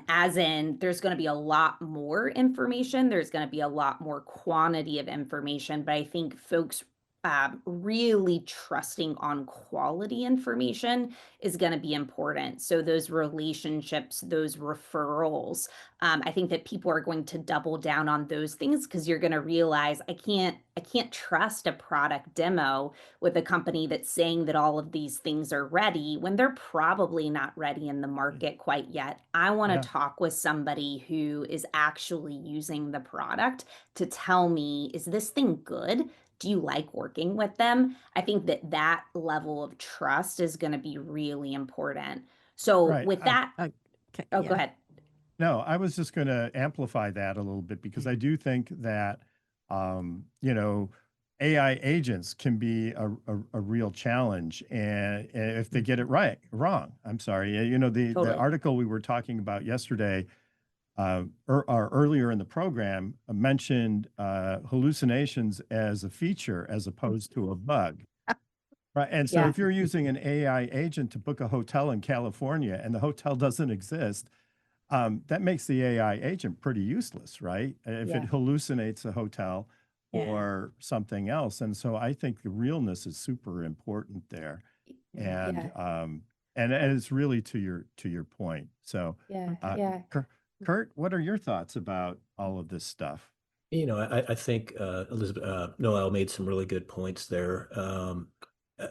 As in, there's going to be a lot more information, there's going to be a lot more quantity of information, but I think folks really trusting on quality information is going to be important. So those relationships, those referrals, I think that people are going to double down on those things because you're going to realize I can't trust a product demo with a company that's saying that all of these things are ready when they're probably not ready in the market quite yet. I want Yeah. to talk with somebody who is actually using the product to tell me, is this thing good? Do you like working with them? I think that level of trust is going to be really important. So Right. with that, Okay. oh, go Yeah. ahead. No, I was just going to amplify that a little bit because I do think that, you know, AI agents can be a real challenge, and if they get it wrong. I'm sorry. You know, the Totally. article we were talking about yesterday, or earlier in the program, mentioned hallucinations as a feature as opposed to a bug. Right. And so Yeah. if you're using an AI agent to book a hotel in California and the hotel doesn't exist, that makes the AI agent pretty useless, right? If it Yeah. hallucinates a hotel Yeah. or something else. And so I think the realness is super important there. And Yeah. and it's really to your point. So Yeah. uh, Yeah. Kurt, what are your thoughts about all of this stuff? I think Elizabeth Noelle made some really good points there.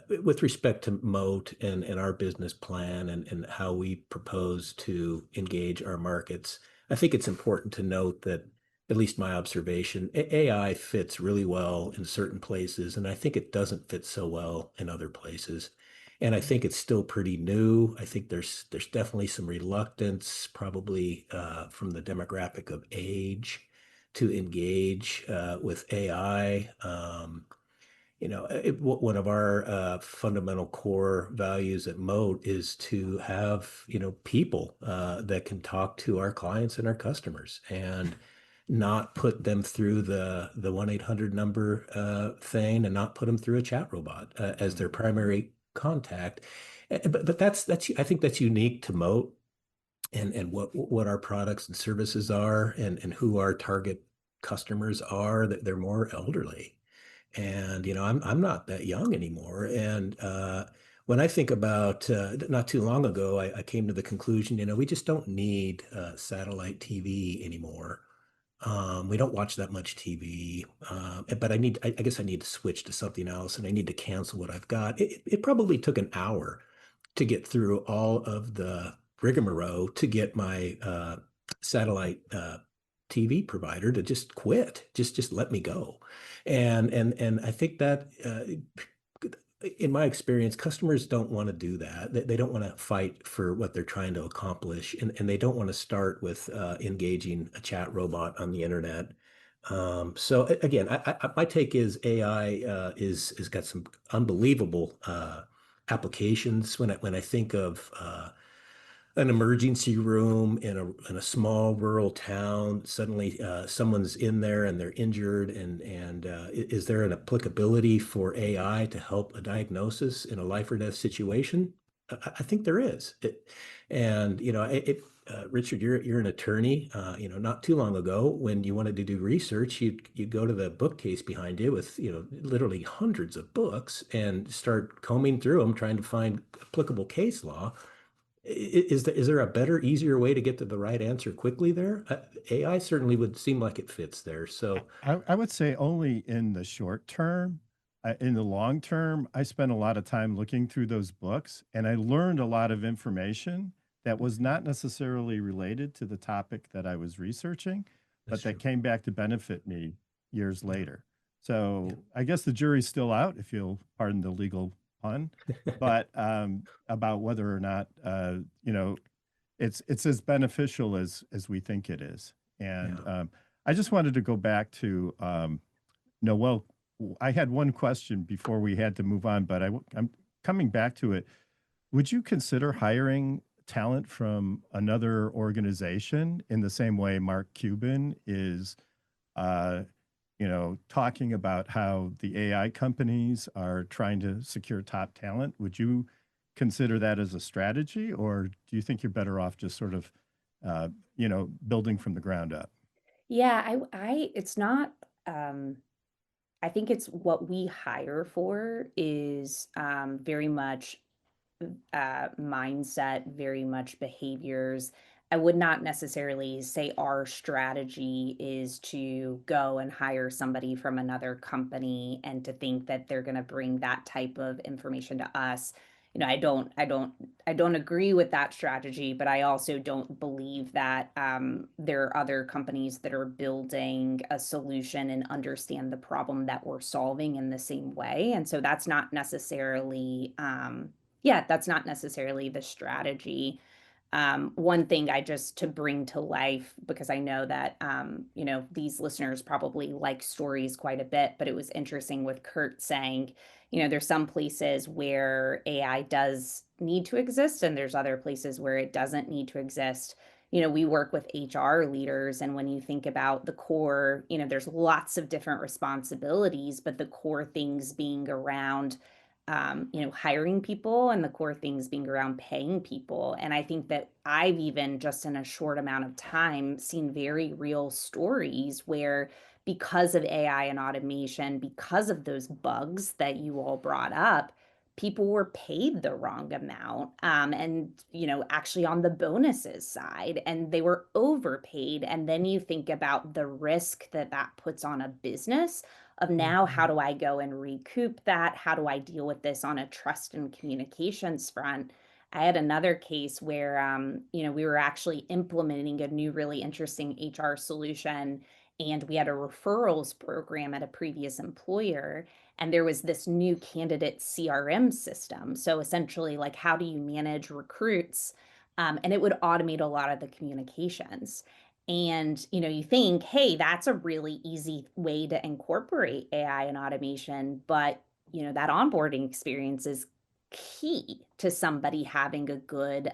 With respect to Moat and our business plan and how we propose to engage our markets, I think it's important to note that, at least my observation, AI fits really well in certain places, and I think it doesn't fit so well in other places. And I think it's still pretty new. I think there's definitely some reluctance, probably from the demographic of age, to engage with AI. One of our fundamental core values at Moat is to have, people that can talk to our clients and our customers and not put them through the 1-800 number thing and not put them through a chat robot as their primary contact. But that's I think that's unique to Moat and what our products and services are and who our target customers are, that they're more elderly. And I'm not that young anymore. And when I think about not too long ago, I came to the conclusion, we just don't need satellite TV anymore. We don't watch that much TV, but I guess I need to switch to something else, and I need to cancel what I've got. It probably took an hour to get through all of the rigmarole to get my satellite TV provider to just quit, just let me go. And I think that in my experience, customers don't want to do that. They don't want to fight for what they're trying to accomplish, and they don't want to start with engaging a chat robot on the internet. So again, my take is AI is got some unbelievable applications. When I think of an emergency room in a small rural town, suddenly someone's in there and they're injured, and is there an applicability for AI to help a diagnosis in a life or death situation? I think there is. And Richard, you're an attorney. Not too long ago, when you wanted to do research, you'd go to the bookcase behind you with literally hundreds of books and start combing through them, trying to find applicable case law. Is there a better, easier way to get to the right answer quickly there? AI certainly would seem like it fits there. So I would say only in the short term. In the long term, I spent a lot of time looking through those books, and I learned a lot of information that was not necessarily related to the topic that I was researching, but that came back to benefit me years later. So I guess the jury's still out, if you'll pardon the legal pun, but about whether or not it's as beneficial as we think it is. And I just wanted to go back to Noelle. I had one question before we had to move on, but I'm coming back to it. Would you consider hiring talent from another organization in the same way Mark Cuban is, talking about how the AI companies are trying to secure top talent? Would you consider that as a strategy, or do you think you're better off just sort of, building from the ground up? Yeah, it's not, I think it's what we hire for is very much mindset, very much behaviors. I would not necessarily say our strategy is to go and hire somebody from another company and to think that they're going to bring that type of information to us. I don't agree with that strategy, but I also don't believe that there are other companies that are building a solution and understand the problem that we're solving in the same way. And so that's not necessarily, that's not necessarily the strategy. One thing I just to bring to life, because I know that, these listeners probably like stories quite a bit, but it was interesting with Curt saying, there's some places where AI does need to exist, and there's other places where it doesn't need to exist. We work with HR leaders, and when you think about the core, there's lots of different responsibilities, but the core things being around hiring people and the core things being around paying people. And I think that I've even just in a short amount of time seen very real stories where because of AI and automation, because of those bugs that you all brought up, people were paid the wrong amount. And, actually on the bonuses side, and they were overpaid. And then you think about the risk that that puts on a business of now, how do I go and recoup that? How do I deal with this on a trust and communications front? I had another case where, we were actually implementing a new, really interesting HR solution, and we had a referrals program at a previous employer, and there was this new candidate CRM system. So essentially, like, how do you manage recruits? And it would automate a lot of the communications. And, you think, hey, that's a really easy way to incorporate AI and automation, but, that onboarding experience is key to somebody having a good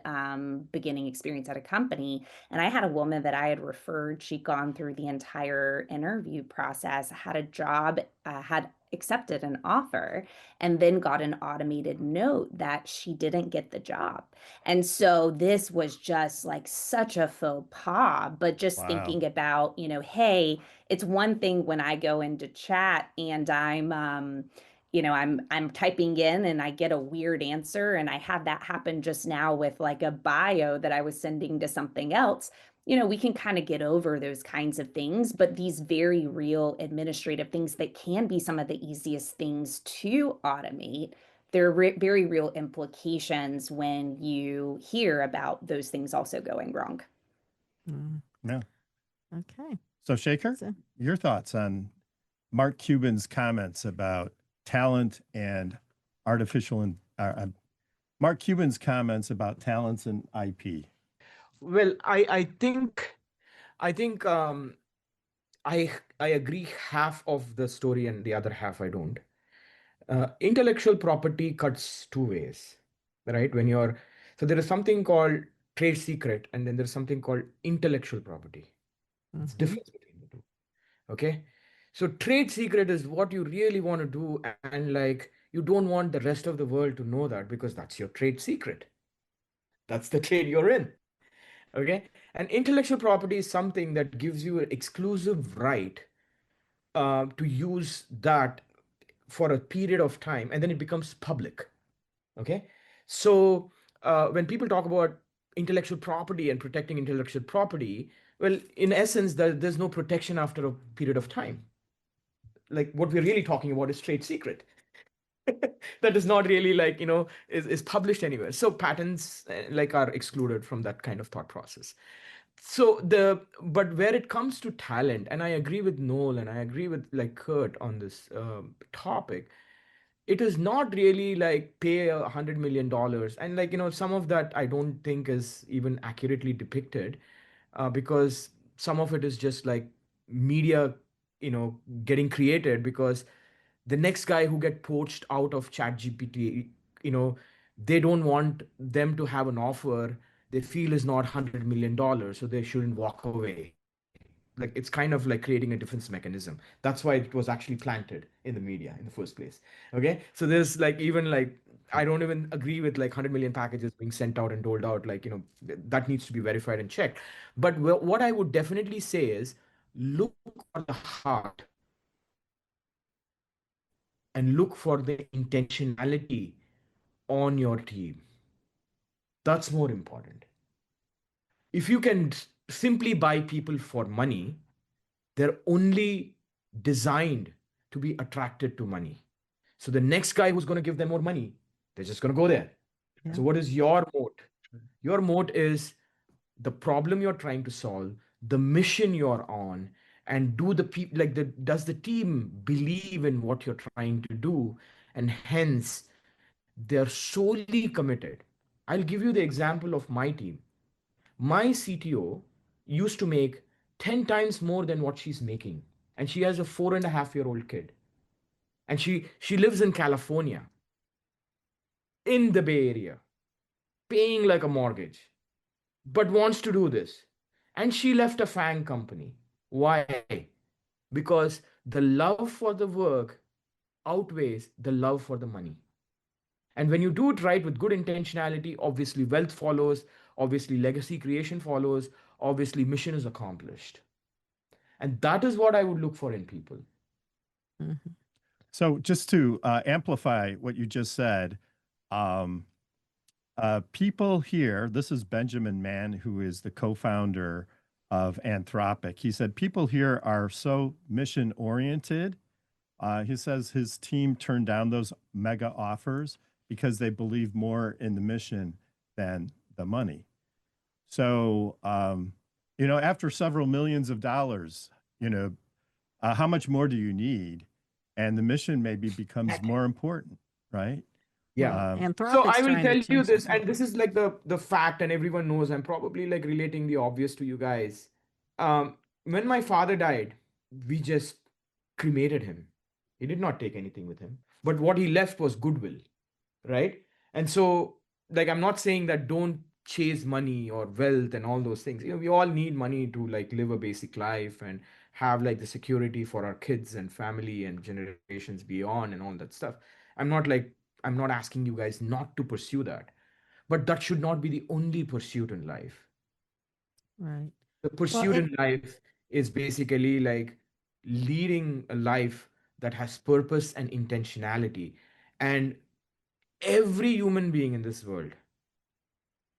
beginning experience at a company. And I had a woman that I had referred, she'd gone through the entire interview process, had a job, had accepted an offer, and then got an automated note that she didn't get the job. And so this was just like such a faux pas, but just Wow. thinking about, hey, it's one thing when I go into chat and I'm typing in and I get a weird answer, and I had that happen just now with like a bio that I was sending to something else. We can kind of get over those kinds of things, but these very real administrative things that can be some of the easiest things to automate, there are very real implications when you hear about those things also going wrong. Yeah. Okay. So, Shekar, So- your thoughts on Mark Cuban's comments about talent and artificial and Mark Cuban's comments about talents and IP? Well, I think I agree half of the story and the other half I don't. Intellectual property cuts two ways, right? So there is something called trade secret, and then there's something called intellectual property. It's difference between the two. Okay. So trade secret is what you really want to do, and like you don't want the rest of the world to know that because that's your trade secret. That's the trade you're in. Okay. And intellectual property is something that gives you an exclusive right to use that for a period of time, and then it becomes public. Okay. So when people talk about intellectual property and protecting intellectual property, well, in essence, there's no protection after a period of time. Like what we're really talking about is trade secret. That is not really like, is published anywhere. So patents like are excluded from that kind of thought process. So but where it comes to talent, and I agree with Noel and I agree with like Curt on this topic, it is not really like pay $100 million, and like some of that I don't think is even accurately depicted, because some of it is just like media getting created, because the next guy who get poached out of chat gpt, you know they don't want them to have an offer they feel is not $100 million, so they shouldn't walk away. Like it's kind of like creating a defense mechanism. That's why it was actually planted in the media in the first place. Okay, so there's like, even like, I don't even agree with like 100 million packages being sent out and doled out. Like that needs to be verified and checked. But what I would definitely say is, look for the heart and look for the intentionality on your team. That's more important. If you can simply buy people for money, they're only designed to be attracted to money. So the next guy who's going to give them more money, they're just going to go there. Yeah. So what is your moat? Your moat is the problem you're trying to solve, the mission you're on, and does the team believe in what you're trying to do, and hence they're solely committed. I'll give you the example of my team. My CTO used to make 10 times more than what she's making, and she has a 4.5-year-old kid, and she lives in California, in the Bay Area, paying like a mortgage, but wants to do this. And she left a FANG company. Why? Because the love for the work outweighs the love for the money. And when you do it right with good intentionality, obviously wealth follows, obviously legacy creation follows, obviously mission is accomplished. And that is what I would look for in people. Mm-hmm. So just to amplify what you just said, people here, this is Benjamin Mann, who is the co-founder of Anthropic. He said, people here are so mission oriented. He says his team turned down those mega offers because they believe more in the mission than the money. So, after several millions of dollars, how much more do you need? And the mission maybe becomes more important, right? Yeah. Well, So Anthropic's I will trying to tell you change this, that. and this is like the fact, and everyone knows. I'm probably like relating the obvious to you guys. When my father died, we just cremated him. He did not take anything with him, but what he left was goodwill, right? And so, like, I'm not saying that don't chase money or wealth and all those things. We all need money to like live a basic life and have like the security for our kids and family and generations beyond and all that stuff. I'm not like I'm not asking you guys not to pursue that, but that should not be the only pursuit in life. Right. The Well, pursuit in life is basically like leading a life that has purpose and intentionality. And every human being in this world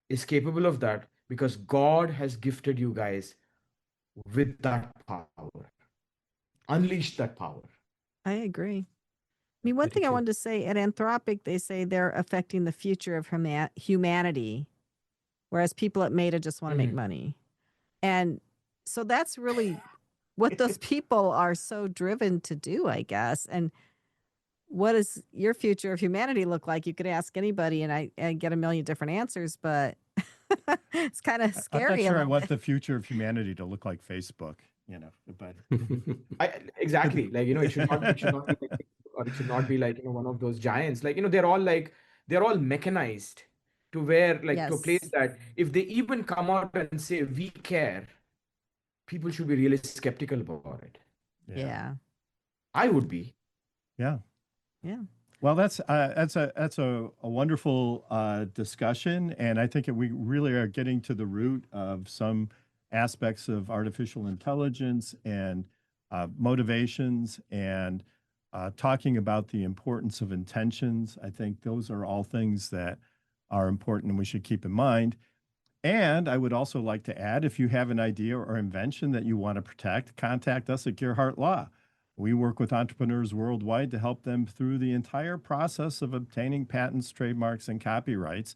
is capable of that, because God has gifted you guys with that power. Unleash that power. I agree. I mean, one thing I wanted to say, at Anthropic, they say they're affecting the future of humanity, whereas people at Meta just want to make money. And so that's really what those people are so driven to do, I guess. And what does your future of humanity look like? You could ask anybody, and I get a million different answers, but it's kind of I'm not scary. sure I want the future of humanity to look like Facebook, but Exactly. Like, it should not be like, or it should not be like, one of those giants. Like, they're all mechanized to where, like, to a place Yes. that if they even come out and say we care, people should be really skeptical about it. Yeah. I would be. Yeah. Yeah. Well, that's a wonderful discussion, and I think we really are getting to the root of some aspects of artificial intelligence and motivations, and talking about the importance of intentions. I think those are all things that are important and we should keep in mind. And I would also like to add, if you have an idea or invention that you want to protect, contact us at Gearhart Law. We work with entrepreneurs worldwide to help them through the entire process of obtaining patents, trademarks, and copyrights.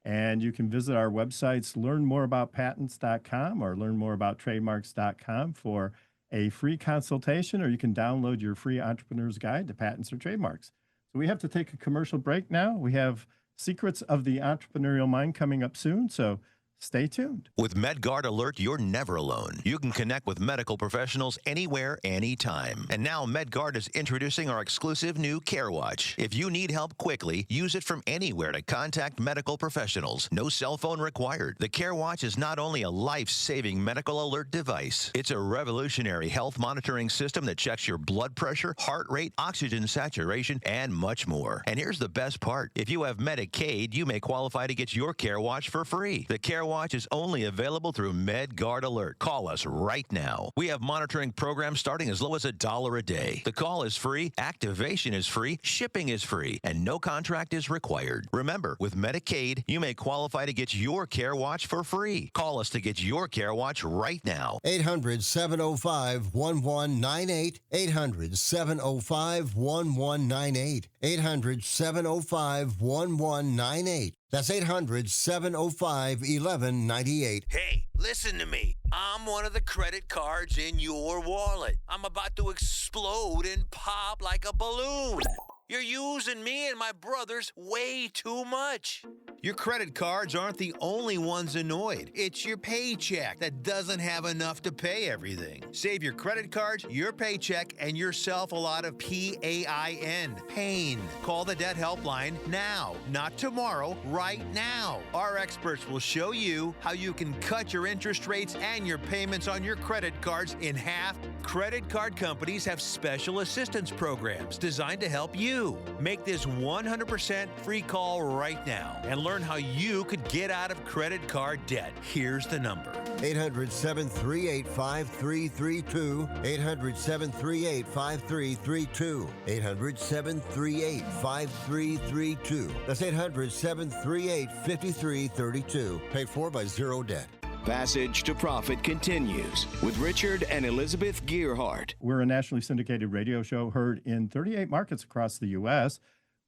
And you can visit our websites, learnmooreabouttpatents.com or learnmooreaboutttrademarks.com for a free consultation, or you can download your free entrepreneur's guide to patents or trademarks. So we have to take a commercial break now. We have Secrets of the Entrepreneurial Mind coming up soon, so stay tuned. With MedGuard Alert, you're never alone. You can connect with medical professionals anywhere, anytime. And now MedGuard is introducing our exclusive new Care Watch. If you need help quickly, use it from anywhere to contact medical professionals. No cell phone required. The Care Watch is not only a life-saving medical alert device, it's a revolutionary health monitoring system that checks your blood pressure, heart rate, oxygen saturation, and much more. And here's the best part. If you have Medicaid, you may qualify to get your Care Watch for free. The Care Watch is only available through MedGuard Alert. Call us right now. We have monitoring programs starting as low as $1 a day. The call is free, activation is free, shipping is free, and no contract is required. Remember, with Medicaid, you may qualify to get your Care Watch for free. Call us to get your Care Watch right now. 800-705-1198. 800-705-1198. 800-705-1198. That's 800-705-1198. Hey, listen to me. I'm one of the credit cards in your wallet. I'm about to explode and pop like a balloon. You're using me and my brothers way too much. Your credit cards aren't the only ones annoyed. It's your paycheck that doesn't have enough to pay everything. Save your credit cards, your paycheck, and yourself a lot of PAIN. Pain. Call the debt helpline now, not tomorrow, right now. Our experts will show you how you can cut your interest rates and your payments on your credit cards in half. Credit card companies have special assistance programs designed to help you. Make this 100% free call right now and learn how you could get out of credit card debt. Here's the number. 800-738-5332. 800-738-5332. 800-738-5332. That's 800-738-5332. Paid for by Zero Debt. Passage to Profit continues with Richard and Elizabeth Gearhart. We're a nationally syndicated radio show heard in 38 markets across the U.S.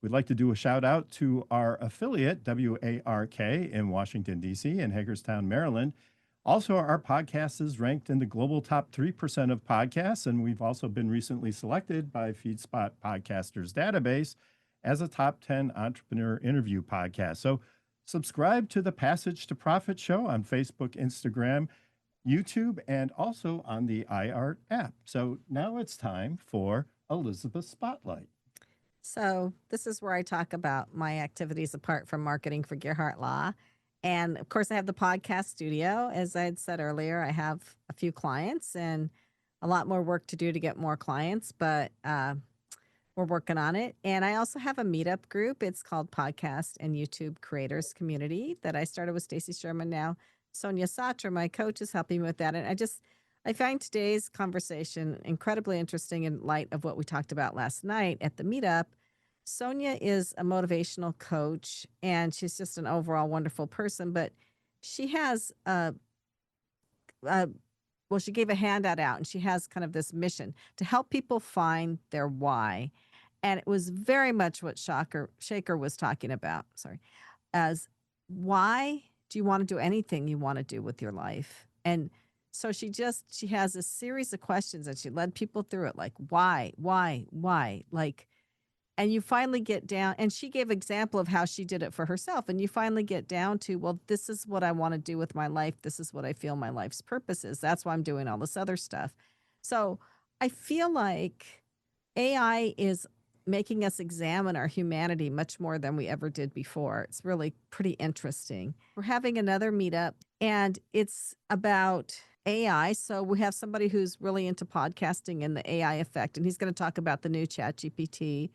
We'd like to do a shout out to our affiliate, WARK, in Washington, D.C. and Hagerstown, Maryland. Also, our podcast is ranked in the global top 3% of podcasts, and we've also been recently selected by FeedSpot Podcasters Database as a top 10 entrepreneur interview podcast. So subscribe to the Passage to Profit show on Facebook, Instagram, YouTube, and also on the iHeart app. So now it's time for Elizabeth Spotlight. So this is where I talk about my activities apart from marketing for Gearhart Law. And of course, I have the podcast studio. As I had said earlier, I have a few clients and a lot more work to do to get more clients, but we're working on it. And I also have a meetup group. It's called Podcast and YouTube Creators Community that I started with Stacy Sherman. Now Sonia Satra, my coach, is helping me with that. And I find today's conversation incredibly interesting in light of what we talked about last night at the meetup. Sonia is a motivational coach, and she's just an overall wonderful person, but she has she gave a handout out, and she has kind of this mission to help people find their why. And it was very much what Shekar was talking about, as why do you want to do anything you want to do with your life? And so she has a series of questions, and she led people through it, like why, like, and you finally get down, and she gave example of how she did it for herself. And you finally get down to, well, this is what I want to do with my life. This is what I feel my life's purpose is. That's why I'm doing all this other stuff. So I feel like AI is making us examine our humanity much more than we ever did before. It's really pretty interesting. We're having another meetup, and it's about AI. So we have somebody who's really into podcasting and the AI effect, and he's going to talk about the new ChatGPT.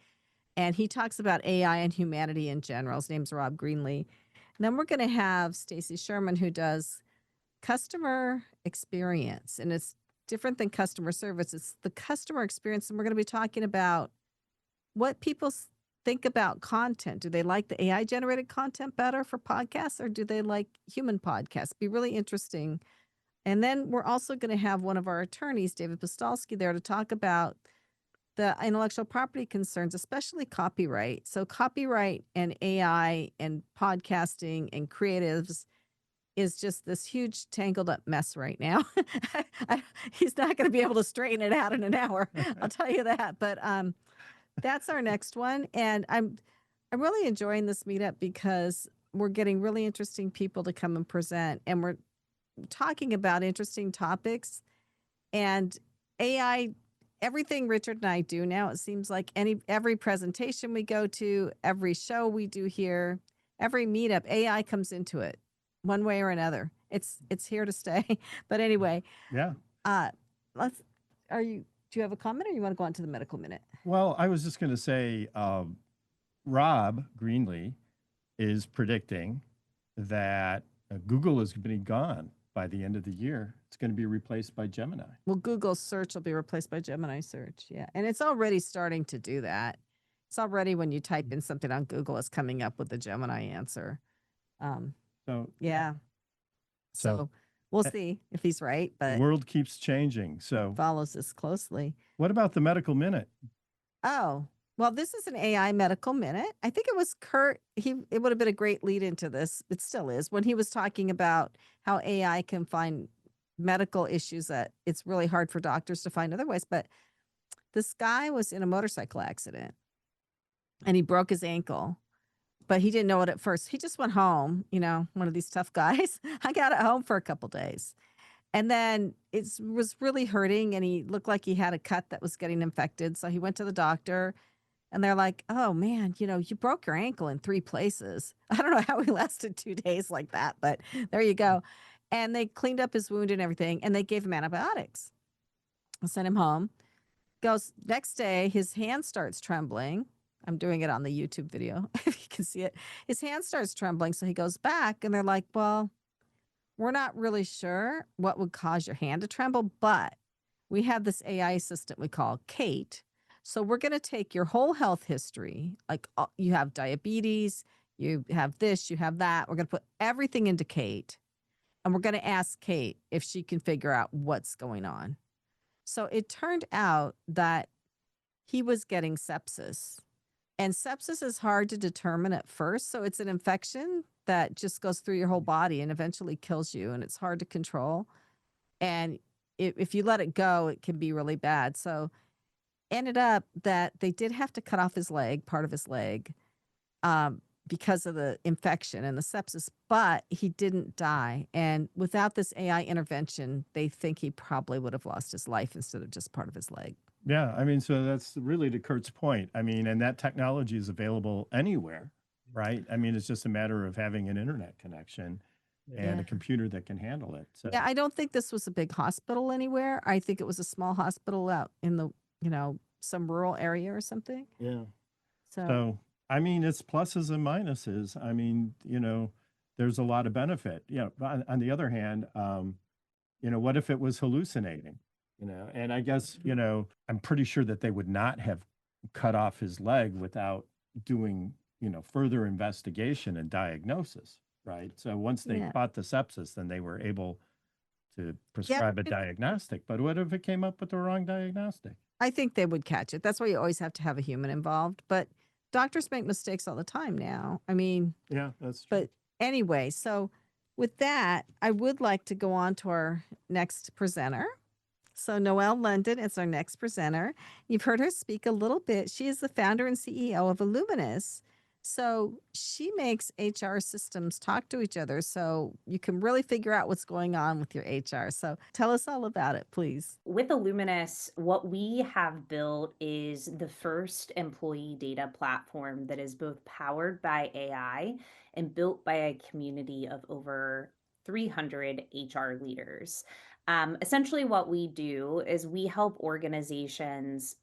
and he talks about AI and humanity in general. His name's Rob Greenlee. And then we're going to have Stacy Sherman, who does customer experience, and it's different than customer service. It's the customer experience, and we're going to be talking about what people think about content. Do they like the AI generated content better for podcasts, or do they like human podcasts? Be really interesting. And then we're also going to have one of our attorneys, David Postalski, there to talk about the intellectual property concerns, especially copyright. So copyright and AI and podcasting and creatives is just this huge tangled up mess right now. He's not going to be able to straighten it out in an hour. I'll tell you that. But that's our next one. And I'm really enjoying this meetup because we're getting really interesting people to come and present, and we're talking about interesting topics. And AI, everything Richard and I do now, it seems like every presentation we go to, every show we do here, every meetup, AI comes into it one way or another. It's here to stay. But anyway, Yeah. Do you have a comment, or you want to go on to the medical minute? Well, I was just going to say, Rob Greenlee is predicting that Google is going to be gone by the end of the year. It's going to be replaced by Gemini. Well, Google search will be replaced by Gemini search. Yeah. And it's already starting to do that. It's already, when you type in something on Google, it's coming up with the Gemini answer. So Yeah. So we'll see if he's right, the but world keeps changing. So follows this closely. what about the medical minute? Oh, well, this is an AI medical minute. I think it was Curt. It would have been a great lead into this. It still is, when he was talking about how AI can find medical issues that it's really hard for doctors to find otherwise. But this guy was in a motorcycle accident and he broke his ankle, but he didn't know it at first. He just went home, one of these tough guys. I got at home for a couple days. And then it was really hurting, and he looked like he had a cut that was getting infected. So he went to the doctor, and they're like, "Oh man, you broke your ankle in 3 places." I don't know how he lasted 2 days like that, but there you go. And they cleaned up his wound and everything, and they gave him antibiotics. I sent him home. Goes next day, his hand starts trembling. I'm doing it on the YouTube video, if you can see it. His hand starts trembling, so he goes back, and they're like, "Well, we're not really sure what would cause your hand to tremble, but we have this AI assistant we call Kate. So we're going to take your whole health history, like you have diabetes, you have this, you have that. We're going to put everything into Kate, and we're going to ask Kate if she can figure out what's going on." So it turned out that he was getting sepsis. And sepsis is hard to determine at first. So it's an infection that just goes through your whole body and eventually kills you. And it's hard to control. And if you let it go, it can be really bad. So ended up that they did have to cut off his leg, part of his leg, because of the infection and the sepsis, but he didn't die. And without this AI intervention, they think he probably would have lost his life instead of just part of his leg. Yeah, I mean, so that's really to Kurt's point. I mean, and that technology is available anywhere, right? I mean, it's just a matter of having an internet connection and Yeah. a computer that can handle it. So Yeah, I don't think this was a big hospital anywhere. I think it was a small hospital out in the, some rural area or something. yeah. So, So, I mean, it's pluses and minuses. I mean, there's a lot of benefit. But on the other hand, what if it was hallucinating? And I guess, I'm pretty sure that they would not have cut off his leg without doing, further investigation and diagnosis, right? So once they Yeah. caught the sepsis, then they were able to yeah, prescribe a diagnostic. But what if it came up with the wrong diagnostic? I think they would catch it. That's why you always have to have a human involved. But doctors make mistakes all the time now. I mean, Yeah, that's true. but anyway, so with that, I would like to go on to our next presenter. So Noelle London is our next presenter. You've heard her speak a little bit. She is the founder and CEO of Illoominus. So she makes HR systems talk to each other so you can really figure out what's going on with your HR. So tell us all about it, please. With Illoominus, what we have built is the first employee data platform that is both powered by AI and built by a community of over 300 HR leaders. Essentially, what we do is we help organizations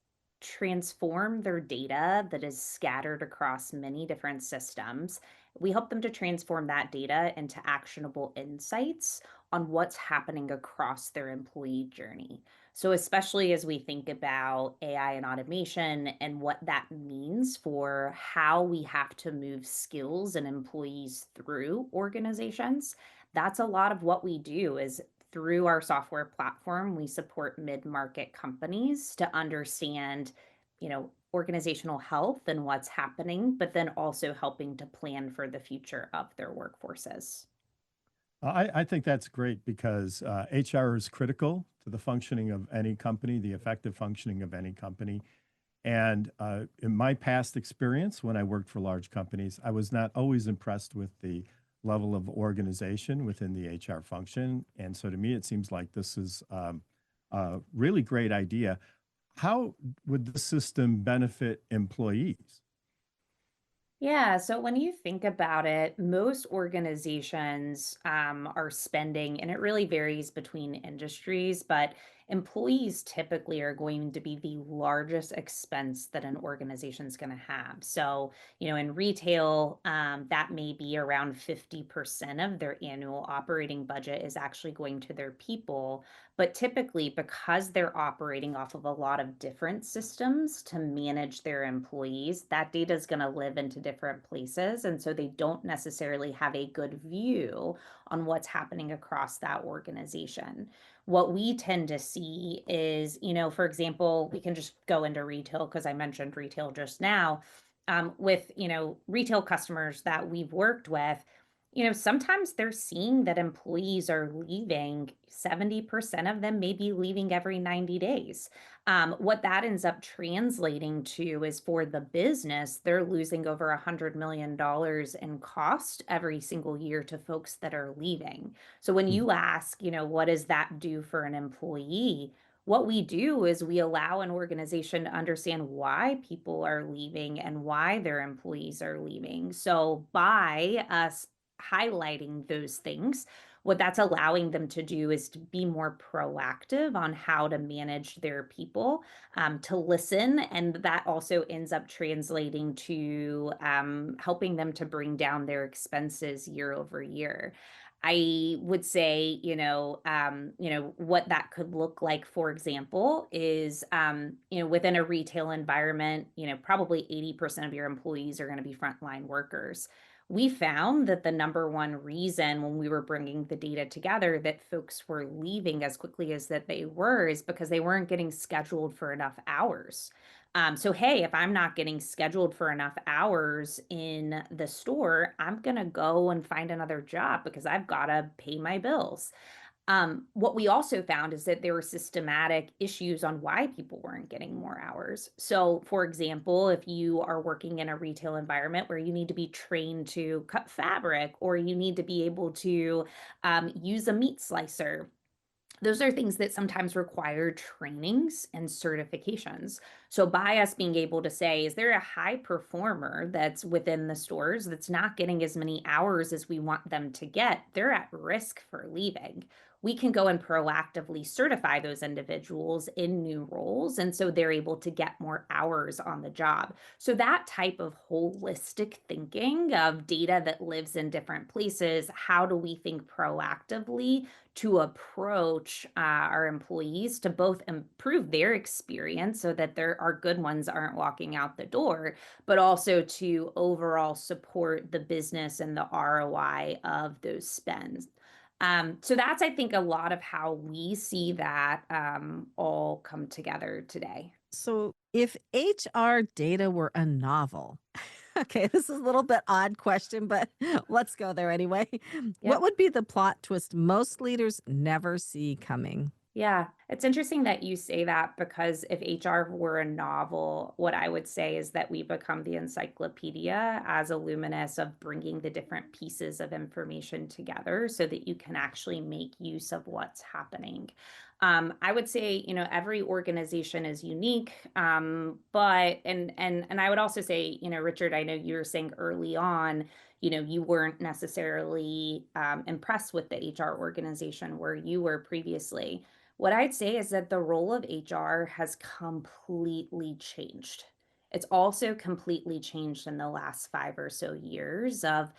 transform their data that is scattered across many different systems. We help them to transform that data into actionable insights on what's happening across their employee journey. So, especially as we think about AI and automation and what that means for how we have to move skills and employees through organizations, that's a lot of what we do is through our software platform, we support mid-market companies to understand, organizational health and what's happening, but then also helping to plan for the future of their workforces. I think that's great because HR is critical to the functioning of any company, the effective functioning of any company. And in my past experience, when I worked for large companies, I was not always impressed with the level of organization within the HR function. And so to me, it seems like this is a really great idea. How would the system benefit employees? Yeah, so when you think about it, most organizations are spending, and it really varies between industries, but employees typically are going to be the largest expense that an organization is going to have. So, in retail, that may be around 50% of their annual operating budget is actually going to their people. But typically, because they're operating off of a lot of different systems to manage their employees, that data is going to live into different places. And so they don't necessarily have a good view on what's happening across that organization. What we tend to see is, for example, we can just go into retail because I mentioned retail just now. With, retail customers that we've worked with, sometimes they're seeing that employees are leaving. 70% of them may be leaving every 90 days. What that ends up translating to is for the business, they're losing over $100 million in cost every single year to folks that are leaving. So when Hmm. you ask, what does that do for an employee? What we do is we allow an organization to understand why people are leaving and why their employees are leaving. So by us highlighting those things, what that's allowing them to do is to be more proactive on how to manage their people, to listen. And that also ends up translating to helping them to bring down their expenses year over year. I would say, what that could look like, for example, is, within a retail environment, probably 80% of your employees are going to be frontline workers. We found that the number one reason when we were bringing the data together that folks were leaving as quickly as that they were is because they weren't getting scheduled for enough hours. So, hey, if I'm not getting scheduled for enough hours in the store, I'm going to go and find another job because I've got to pay my bills. What we also found is that there were systematic issues on why people weren't getting more hours. So, for example, if you are working in a retail environment where you need to be trained to cut fabric or you need to be able to use a meat slicer, those are things that sometimes require trainings and certifications. So, by us being able to say, is there a high performer that's within the stores that's not getting as many hours as we want them to get? They're at risk for leaving. We can go and proactively certify those individuals in new roles. And so they're able to get more hours on the job. So, that type of holistic thinking of data that lives in different places, how do we think proactively to approach our employees to both improve their experience so that our good ones aren't walking out the door, but also to overall support the business and the ROI of those spends. So that's, I think, a lot of how we see that all come together today. So, if HR data were a novel, okay, this is a little bit odd question, but let's go there anyway. What Yep. would be the plot twist most leaders never see coming? Yeah, it's interesting that you say that because if HR were a novel, what I would say is that we become the encyclopedia as Illoominus of bringing the different pieces of information together so that you can actually make use of what's happening. I would say, every organization is unique, but and I would also say, Richard, I know you were saying early on, you weren't necessarily impressed with the HR organization where you were previously. What I'd say is that the role of HR has completely changed. It's also completely changed in the last 5 or so years of,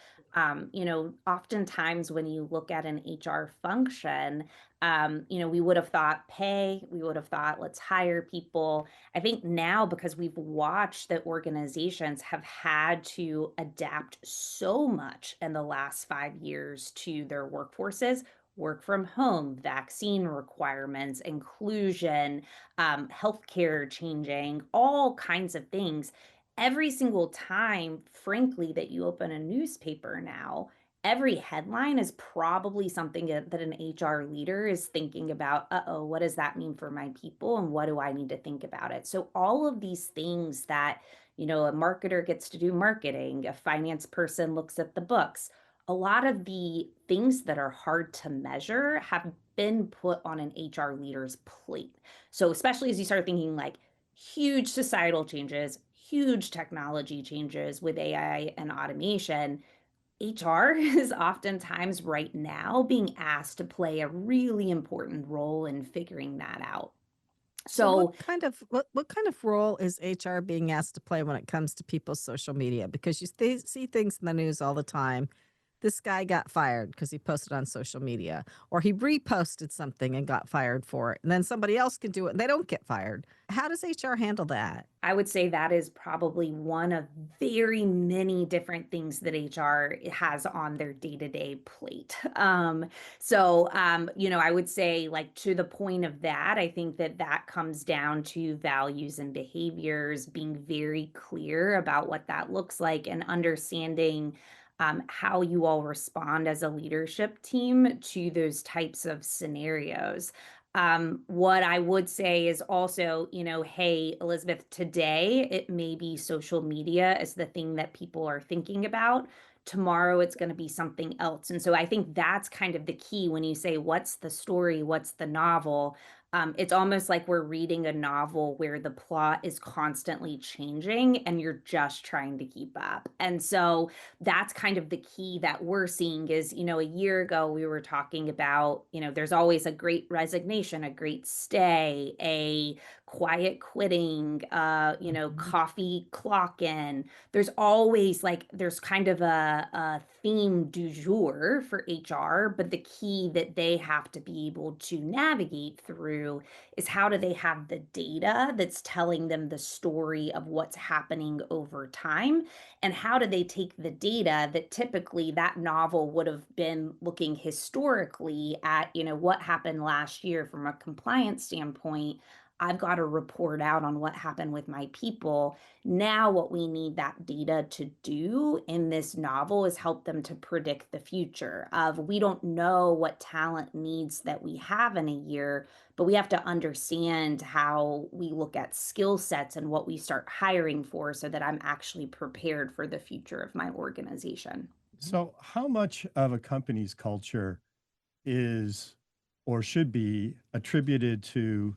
oftentimes when you look at an HR function, we would have thought pay, we would have thought let's hire people. I think now because we've watched that organizations have had to adapt so much in the last 5 years to their workforces, work from home, vaccine requirements, inclusion, healthcare changing, all kinds of things. Every single time, frankly, that you open a newspaper now, every headline is probably something that an HR leader is thinking about. Uh-oh, what does that mean for my people? And what do I need to think about it? So, all of these things that, a marketer gets to do marketing, a finance person looks at the books, a lot of the things that are hard to measure have been put on an HR leader's plate. So, especially as you start thinking like huge societal changes, huge technology changes with AI and automation, HR is oftentimes right now being asked to play a really important role in figuring that out. So So, what kind of role is HR being asked to play when it comes to people's social media? Because see things in the news all the time. This guy got fired because he posted on social media, or he reposted something and got fired for it. And then somebody else can do it and they don't get fired. How does HR handle that? I would say that is probably one of very many different things that HR has on their day-to-day plate. I would say, like, to the point of that, I think that that comes down to values and behaviors, being very clear about what that looks like, and understanding how you all respond as a leadership team to those types of scenarios. What I would say is also, hey, Elizabeth, today it may be social media is the thing that people are thinking about. Tomorrow it's going to be something else. And so I think that's kind of the key when you say, what's the story? What's the novel? It's almost like we're reading a novel where the plot is constantly changing and you're just trying to keep up. And so that's kind of the key that we're seeing is, a year ago we were talking about, there's always a great resignation, a great stay, a quiet quitting, coffee clock in. There's always there's kind of a theme du jour for HR, but the key that they have to be able to navigate through is how do they have the data that's telling them the story of what's happening over time, and how do they take the data that typically that novel would have been looking historically at, what happened last year from a compliance standpoint. I've got to report out on what happened with my people. Now, what we need that data to do in this novel is help them to predict the future of, we don't know what talent needs that we have in a year, but we have to understand how we look at skill sets and what we start hiring for so that I'm actually prepared for the future of my organization. So, how much of a company's culture is or should be attributed to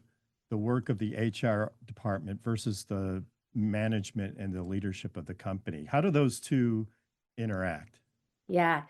the work of the HR department versus the management and the leadership of the company? How do those two interact? Yeah,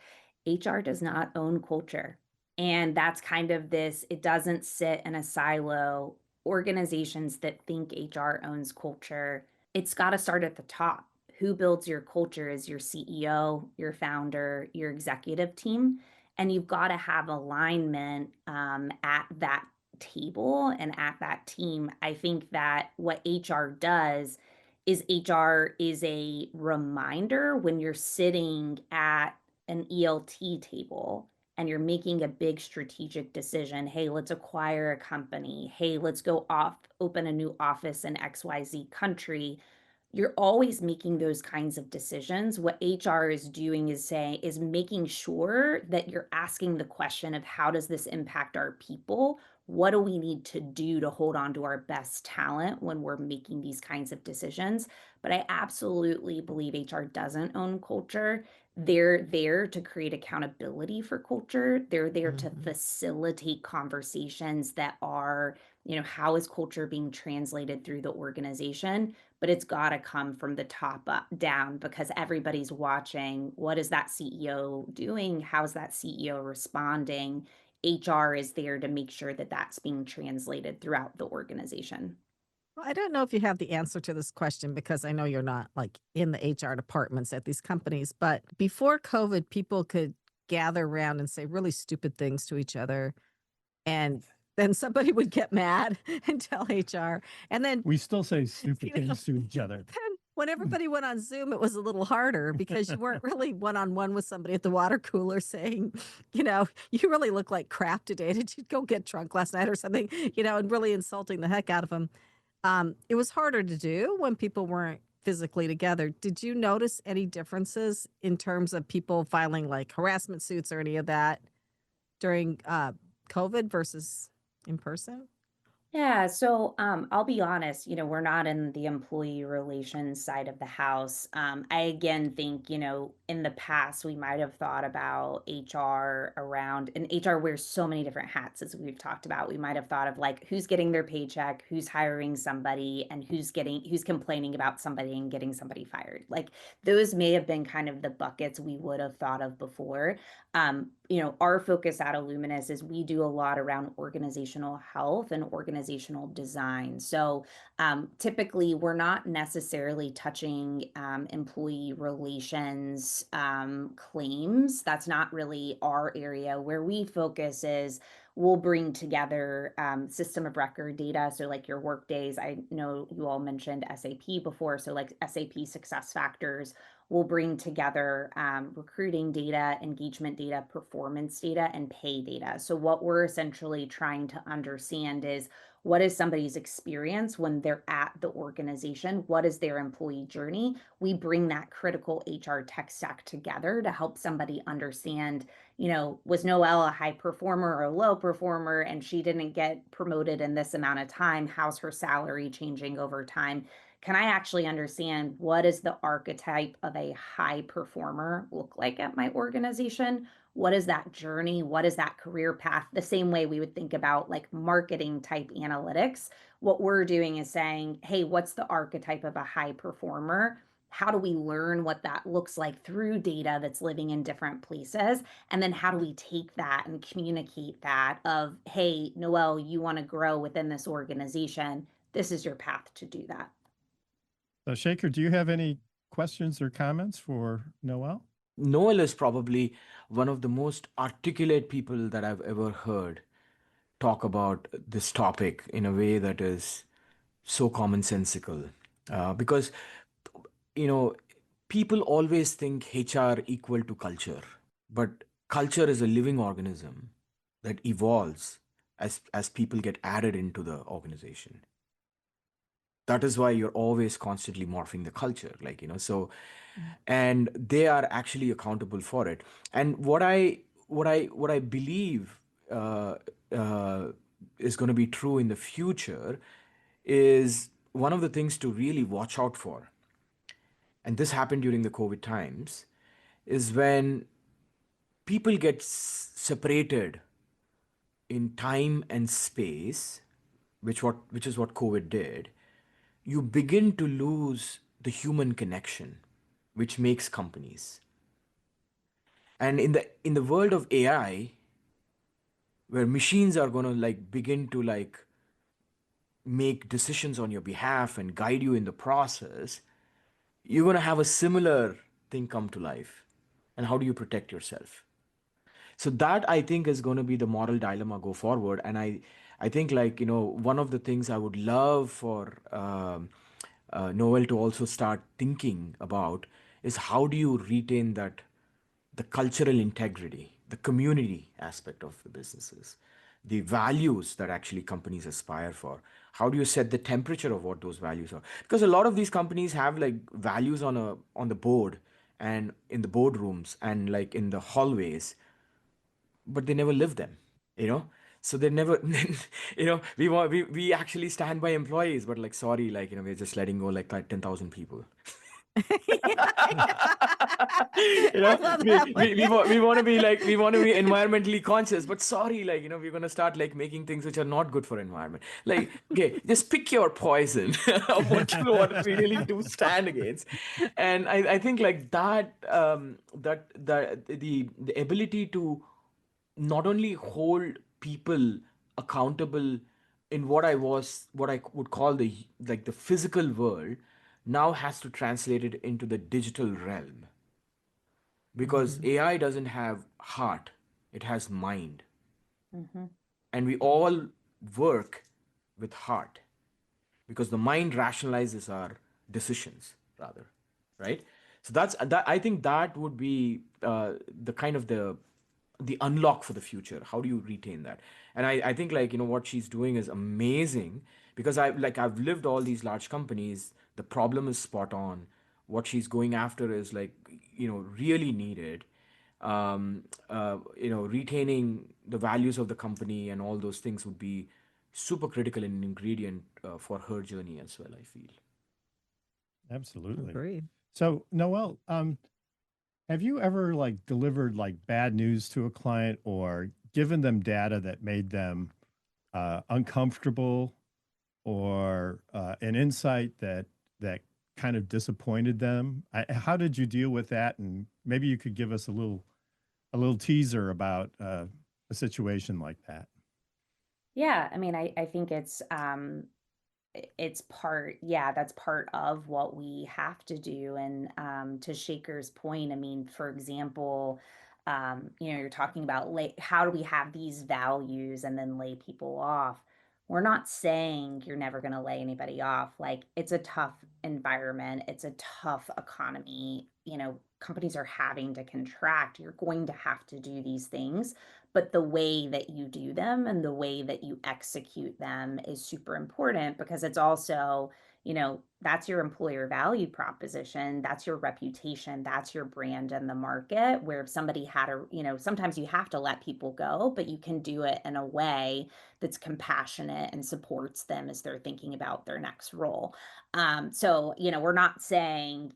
HR does not own culture. And that's kind of this, it doesn't sit in a silo. Organizations that think HR owns culture, it's got to start at the top. Who builds your culture is your CEO, your founder, your executive team. And you've got to have alignment at that table and at that team. I think that what HR does is HR is a reminder when you're sitting at an ELT table and you're making a big strategic decision. Hey, let's acquire a company. Hey, let's go off, open a new office in XYZ country. You're always making those kinds of decisions. What HR is doing is making sure that you're asking the question of, how does this impact our people? What do we need to do to hold on to our best talent when we're making these kinds of decisions? But I absolutely believe HR doesn't own culture. They're there to create accountability for culture. They're there to facilitate conversations that are, how is culture being translated through the organization? But it's got to come from the top up down, because everybody's watching. What is that CEO doing? How's that CEO responding? HR is there to make sure that that's being translated throughout the organization. Well, I don't know if you have the answer to this question because I know you're not like in the HR departments at these companies, but before COVID, people could gather around and say really stupid things to each other. And then somebody would get mad and tell HR. And then We still say stupid You know, things to each other. then when everybody went on Zoom, it was a little harder because you weren't really one-on-one with somebody at the water cooler saying, you really look like crap today. Did you go get drunk last night or something? And really insulting the heck out of them. It was harder to do when people weren't physically together. Did you notice any differences in terms of people filing like harassment suits or any of that during COVID versus in person? Yeah, so I'll be honest, we're not in the employee relations side of the house. I again think, in the past we might have thought about HR around, and HR wears so many different hats as we've talked about. We might have thought of like who's getting their paycheck, who's hiring somebody, and who's complaining about somebody and getting somebody fired. Like those may have been kind of the buckets we would have thought of before. Our focus at Illoominus is we do a lot around organizational health and organizational design. So typically, we're not necessarily touching employee relations claims. That's not really our area. Where we focus is we'll bring together system of record data. So like your work days, I know you all mentioned SAP before. So like SAP success factors, we'll bring together recruiting data, engagement data, performance data, and pay data. So what we're essentially trying to understand is what is somebody's experience when they're at the organization? What is their employee journey? We bring that critical HR tech stack together to help somebody understand, was Noelle a high performer or a low performer and she didn't get promoted in this amount of time? How's her salary changing over time? Can I actually understand what is the archetype of a high performer look like at my organization? What is that journey? What is that career path? The same way we would think about like marketing type analytics. What we're doing is saying, hey, what's the archetype of a high performer? How do we learn what that looks like through data that's living in different places? And then how do we take that and communicate that of, hey, Noelle, you want to grow within this organization. This is your path to do that. So, Shekar, do you have any questions or comments for Noelle? Noelle is probably one of the most articulate people that I've ever heard talk about this topic in a way that is so commonsensical. Because, people always think HR equal to culture, but culture is a living organism that evolves as people get added into the organization. That is why you're always constantly morphing the culture, and they are actually accountable for it. And what I believe is going to be true in the future is one of the things to really watch out for. And this happened during the COVID times, is when people get separated in time and space, which is what COVID did. You begin to lose the human connection, which makes companies. And in the world of AI, where machines are going to begin to make decisions on your behalf and guide you in the process, you're going to have a similar thing come to life. And how do you protect yourself? So that, I think, is going to be the moral dilemma go forward. And I think one of the things I would love for Noelle to also start thinking about is how do you retain the cultural integrity, the community aspect of the businesses, the values that actually companies aspire for. How do you set the temperature of what those values are? Because a lot of these companies have values on the board and in the boardrooms and in the hallways, but they never live them, so they never, we actually stand by employees, but sorry, we're just letting go 10,000 people. I love that one. We want to be environmentally conscious, but sorry, we're going to start making things which are not good for environment. Okay, just pick your poison of what you want to really do stand against. And I think that the ability to not only hold people accountable in what I would call the physical world, now has to translate it into the digital realm, because Mhm. AI doesn't have heart, it has mind, Mm-hmm. and we all work with heart, because the mind rationalizes our decisions rather, right? So that I think that would be the kind of the unlock for the future. How do you retain that? And I think, like, what she's doing is amazing, because I've lived all these large companies. The problem is spot on. What she's going after is, like, really needed. Retaining the values of the company and all those things would be super critical and an ingredient for her journey as well, I feel. Absolutely. Agreed. So, Noelle, have you ever like delivered like bad news to a client or given them data that made them uncomfortable, or an insight that kind of disappointed them? How did you deal with that? And maybe you could give us a little teaser about a situation like that. Yeah, I mean, I think it's part, yeah, that's part of what we have to do. And to Shaker's point, I mean, for example, you're talking about how do we have these values and then lay people off? We're not saying you're never going to lay anybody off. Like, it's a tough environment, it's a tough economy. Companies are having to contract. You're going to have to do these things, but the way that you do them and the way that you execute them is super important, because it's also, that's your employer value proposition, that's your reputation, that's your brand in the market. Where if somebody had sometimes you have to let people go, but you can do it in a way that's compassionate and supports them as they're thinking about their next role. So, we're not saying,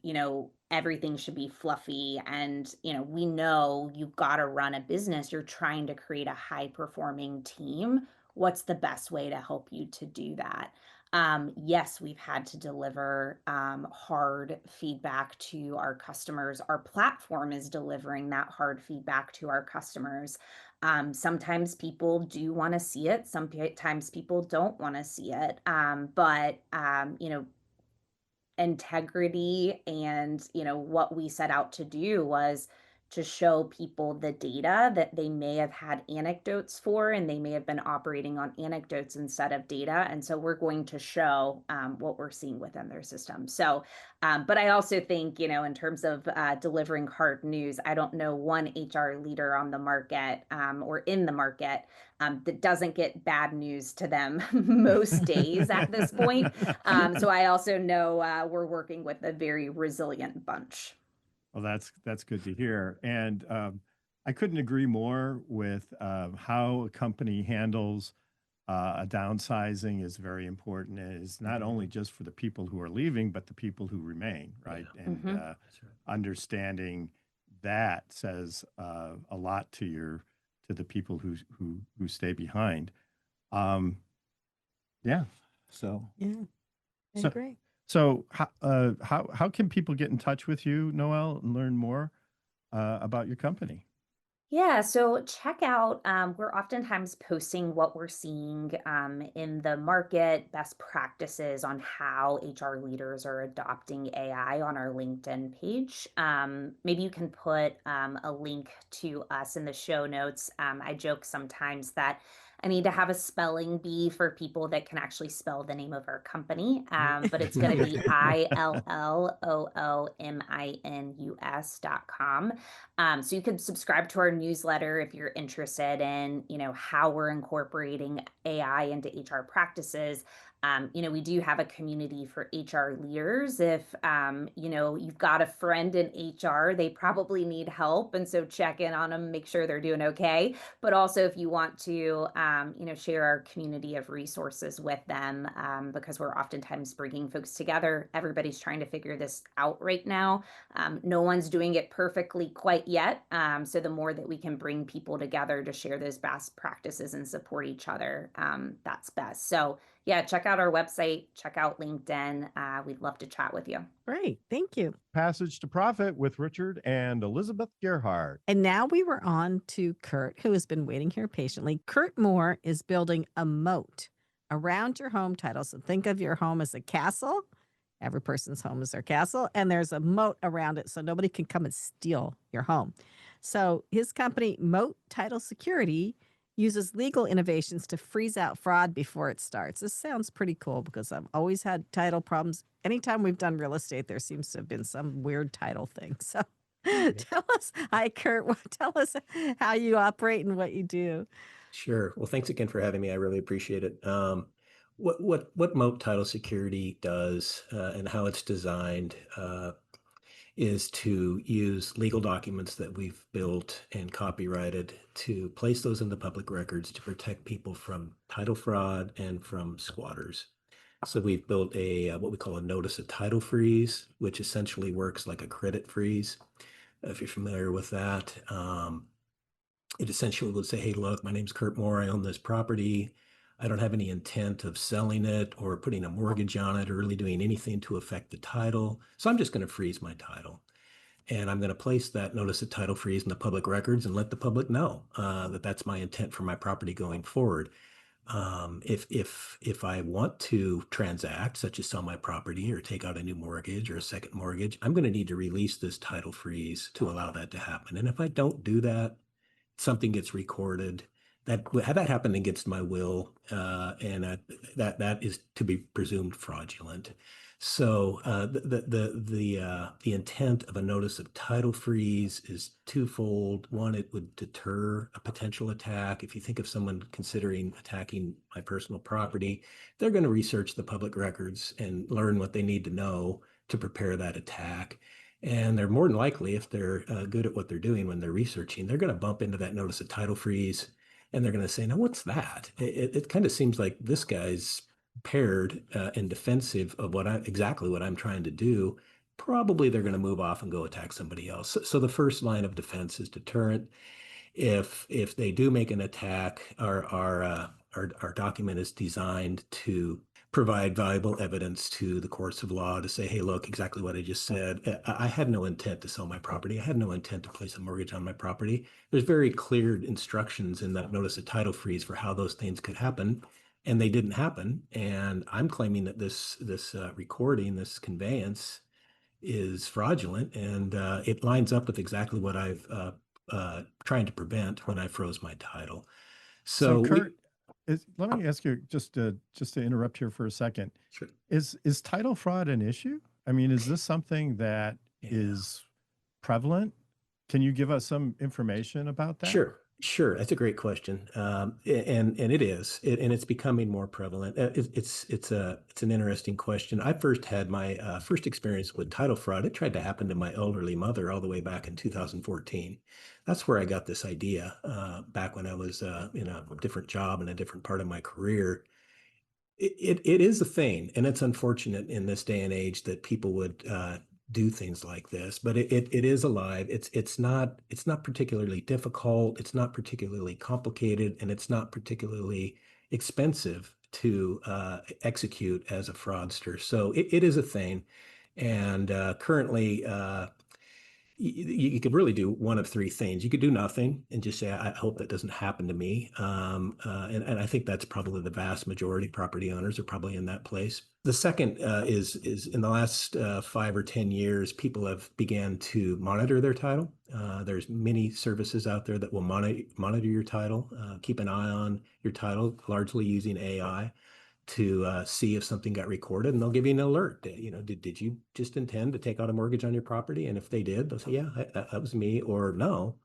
everything should be fluffy. And, we know you've got to run a business. You're trying to create a high performing team. What's the best way to help you to do that? Yes, we've had to deliver hard feedback to our customers. Our platform is delivering that hard feedback to our customers. Sometimes people do want to see it. Sometimes people don't want to see it. But integrity and what we set out to do was to show people the data that they may have had anecdotes for, and they may have been operating on anecdotes instead of data. And so we're going to show what we're seeing within their system. So but I also think, in terms of delivering hard news, I don't know one HR leader on the market or in the market that doesn't get bad news to them most days at this point. So I also know we're working with a very resilient bunch. Well, that's good to hear, and I couldn't agree more with how a company handles a downsizing is very important. And it's not only just for the people who are leaving, but the people who remain, right? Yeah. And Mhm. That's right. understanding that says a lot to the people who stay behind. Um, yeah. So Yeah, I so agree. so how can people get in touch with you, Noelle, and learn more about your company? Yeah, so check out, we're oftentimes posting what we're seeing in the market, best practices on how HR leaders are adopting AI on our LinkedIn page. Maybe you can put a link to us in the show notes. I joke sometimes that I need to have a spelling bee for people that can actually spell the name of our company, but it's going to be ILLOOMINUS.com. So you could subscribe to our newsletter if you're interested in, how we're incorporating AI into HR practices. We do have a community for HR leaders. If, you've got a friend in HR, they probably need help. And so check in on them, make sure they're doing okay. But also if you want to, share our community of resources with them, because we're oftentimes bringing folks together. Everybody's trying to figure this out right now. No one's doing it perfectly quite yet. So the more that we can bring people together to share those best practices and support each other, that's best. So Yeah, check out our website, check out LinkedIn. We'd love to chat with you. Great. Thank you. Passage to Profit with Richard and Elizabeth Gearhart. And now we were on to Curt, who has been waiting here patiently. Curt Moore is building a moat around your home title. So think of your home as a castle. Every person's home is their castle, and there's a moat around it so nobody can come and steal your home. So his company, Moat Title Security, uses legal innovations to freeze out fraud before it starts. This sounds pretty cool because I've always had title problems. Anytime we've done real estate, there seems to have been some weird title thing. So tell us, hi, Curt, tell us how you operate and what you do. Sure. Well, thanks again for having me. I really appreciate it. What Moat Title Security does and how it's designed is to use legal documents that we've built and copyrighted to place those in the public records to protect people from title fraud and from squatters. So we've built a what we call a notice of title freeze, which essentially works like a credit freeze. If you're familiar with that, it essentially will say, hey, look, my name's Curt Moore. I own this property. I don't have any intent of selling it or putting a mortgage on it or really doing anything to affect the title. So I'm just going to freeze my title. And I'm going to place that notice of title freeze in the public records and let the public know that that's my intent for my property going forward. If I want to transact, such as sell my property or take out a new mortgage or a second mortgage, I'm going to need to release this title freeze to allow that to happen. And if I don't do that, something gets recorded that happened against my will, and that is to be presumed fraudulent. So the intent of a notice of title freeze is twofold. One, it would deter a potential attack. If you think of someone considering attacking my personal property, they're going to research the public records and learn what they need to know to prepare that attack. And they're more than likely, if they're good at what they're doing when they're researching, they're going to bump into that notice of title freeze, and they're going to say, now, what's that? It kind of seems like this guy's paired and defensive of exactly what I'm trying to do. Probably they're going to move off and go attack somebody else. So the first line of defense is deterrent. If they do make an attack, our document is designed to provide valuable evidence to the courts of law to say, hey, look, exactly what I just said. I had no intent to sell my property. I had no intent to place a mortgage on my property. There's very clear instructions in that notice of title freeze for how those things could happen, and they didn't happen. And I'm claiming that this recording, this conveyance, is fraudulent, and it lines up with exactly what I've trying to prevent when I froze my title. So Curt, let me ask you just to interrupt here for a second. Sure. Is title fraud an issue? I mean, is this something that is prevalent? Can you give us some information about that? Sure. That's a great question. And it is, and it's becoming more prevalent. It's an interesting question. I first had my first experience with title fraud. It tried to happen to my elderly mother all the way back in 2014. That's where I got this idea back when I was in a different job in a different part of my career. It is a thing, and it's unfortunate in this day and age that people would do things like this, but it is alive. It's not particularly difficult. It's not particularly complicated, and it's not particularly expensive to execute as a fraudster. So it is a thing, and currently you could really do one of three things. You could do nothing and just say, I hope that doesn't happen to me. And I think that's probably the vast majority of property owners are probably in that place. The second is in the last 5 or 10 years, people have began to monitor their title. There's many services out there that will monitor your title, keep an eye on your title, largely using AI. To see if something got recorded, and they'll give you an alert. Did you just intend to take out a mortgage on your property? And if they did, they'll say, yeah, that was me, or no,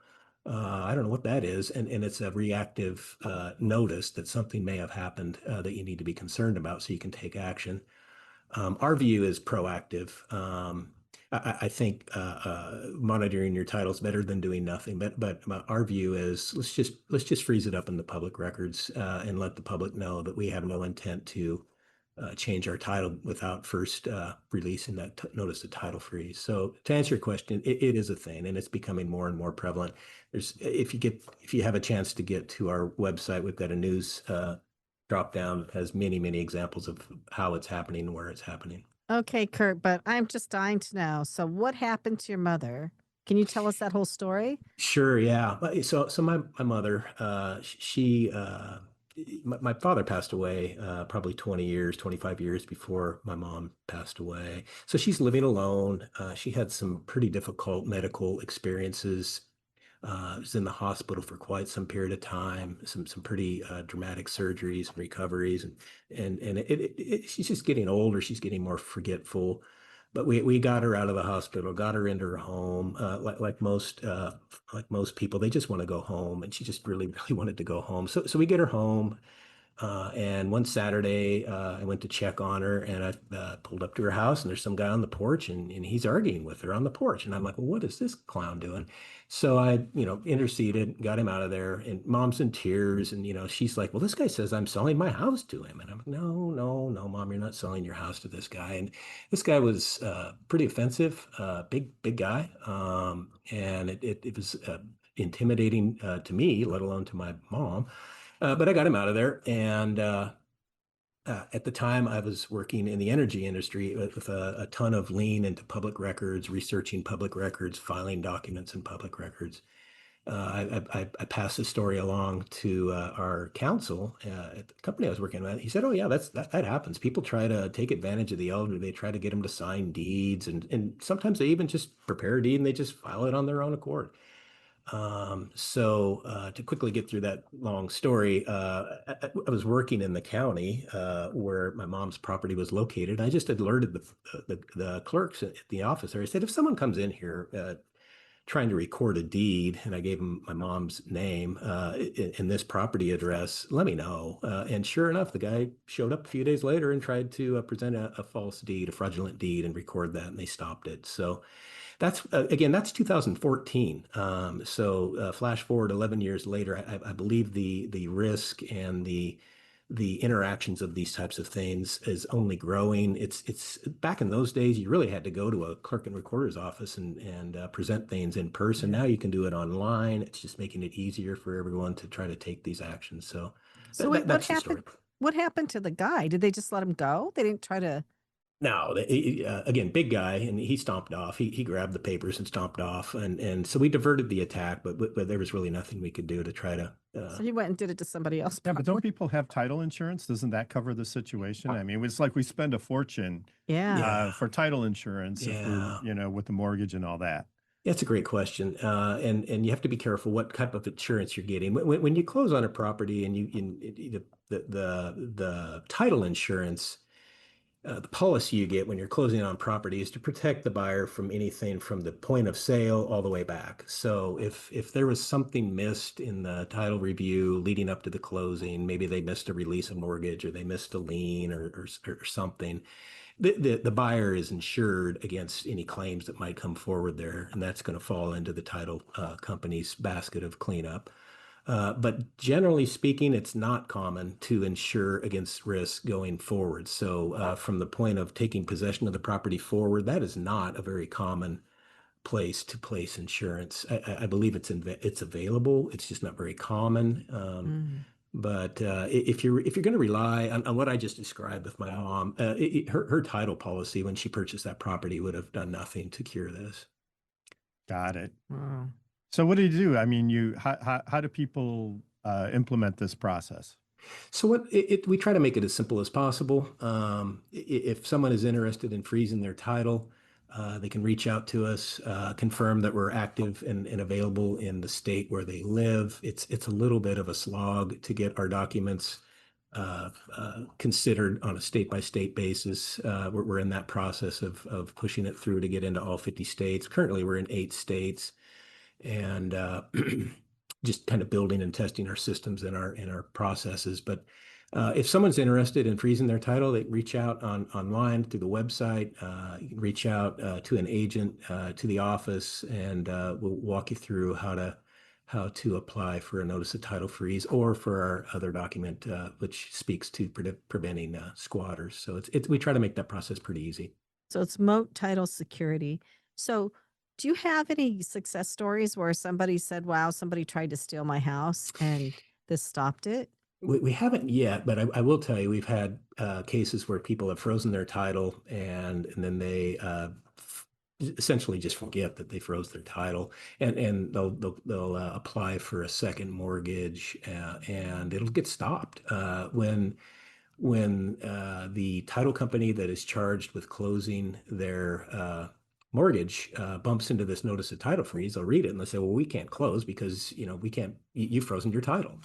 I don't know what that is. And it's a reactive notice that something may have happened that you need to be concerned about so you can take action. Our view is proactive. I think monitoring your title is better than doing nothing. But our view is let's just freeze it up in the public records and let the public know that we have no intent to change our title without first releasing that notice of title freeze. So to answer your question, it is a thing, and it's becoming more and more prevalent. If you have a chance to get to our website, we've got a news drop down has many, many examples of how it's happening and where it's happening. Okay, Kurt, but I'm just dying to know. So what happened to your mother? Can you tell us that whole story? Sure, yeah. So my mother, my father passed away probably 20 years, 25 years before my mom passed away. So she's living alone. She had some pretty difficult medical experiences. Was in the hospital for quite some period of time, some pretty dramatic surgeries and recoveries, and she's just getting older. She's getting more forgetful. But we got her out of the hospital, got her into her home. Like most people, they just want to go home, and she just really really wanted to go home. So we get her home. And one Saturday, I went to check on her, and I pulled up to her house, and there's some guy on the porch, and he's arguing with her on the porch. And I'm like, well, what is this clown doing? So I, interceded, got him out of there, and mom's in tears. And, she's like, well, this guy says I'm selling my house to him. And I'm like, no, no, no, mom, you're not selling your house to this guy. And this guy was pretty offensive, big guy. And it was intimidating to me, let alone to my mom. But I got him out of there. And at the time, I was working in the energy industry with a ton of lean into public records, researching public records, filing documents in public records. I passed the story along to our counsel at the company I was working with. He said, "Oh yeah, that happens. People try to take advantage of the elder. They try to get them to sign deeds, and sometimes they even just prepare a deed and they just file it on their own accord." To quickly get through that long story, I was working in the county where my mom's property was located. I just alerted the clerks at the office there. I said, if someone comes in here trying to record a deed, and I gave him my mom's name in this property address, let me know. And sure enough, the guy showed up a few days later and tried to present a false deed, a fraudulent deed, and record that, and they stopped it. So that's 2014. Flash forward 11 years later, I believe the risk and the interactions of these types of things is only growing. It's back in those days, you really had to go to a clerk and recorder's office and present things in person. Now you can do it online. It's just making it easier for everyone to try to take these actions. So So wait, what that's the story. happened? What happened to the guy? Did they just let him go? They didn't try to. No, again, big guy, and he stomped off. He grabbed the papers and stomped off, and so we diverted the attack, but there was really nothing we could do to try to. So he went and did it to somebody else. Yeah, but don't people have title insurance? Doesn't that cover the situation? I mean, it's like we spend a fortune for title insurance if we're, with the mortgage and all that. That's a great question, and you have to be careful what type of insurance you're getting. When you close on a property and the title insurance. The policy you get when you're closing on property is to protect the buyer from anything from the point of sale all the way back. So if there was something missed in the title review leading up to the closing, maybe they missed a release of mortgage or they missed a lien or something, the buyer is insured against any claims that might come forward there, and that's going to fall into the title company's basket of cleanup. But generally speaking, it's not common to insure against risk going forward. So from the point of taking possession of the property forward, that is not a very common place to place insurance. I believe it's available. It's just not very common. But if you're going to rely on what I just described with my mom, her title policy when she purchased that property would have done nothing to cure this. Got it. Wow. So what do you do? I mean, how do people implement this process? So we try to make it as simple as possible. If someone is interested in freezing their title, they can reach out to us, confirm that we're active and available in the state where they live. It's a little bit of a slog to get our documents considered on a state-by-state basis. We're in that process of pushing it through to get into all 50 states. Currently, we're in 8 states. And just kind of building and testing our systems and our processes. But if someone's interested in freezing their title, they reach out online through the website. You can reach out to an agent, to the office, and we'll walk you through how to apply for a notice of title freeze or for our other document, which speaks to preventing squatters. So we try to make that process pretty easy. So it's Moat Title Security. So do you have any success stories where somebody said, wow, somebody tried to steal my house and this stopped it? We haven't yet, but I will tell you, we've had cases where people have frozen their title and then they essentially just forget that they froze their title, and they'll apply for a second mortgage, and it'll get stopped when the title company that is charged with closing their mortgage bumps into this notice of title freeze. They'll read it and they'll say, well, we can't close because we can't, you've frozen your title.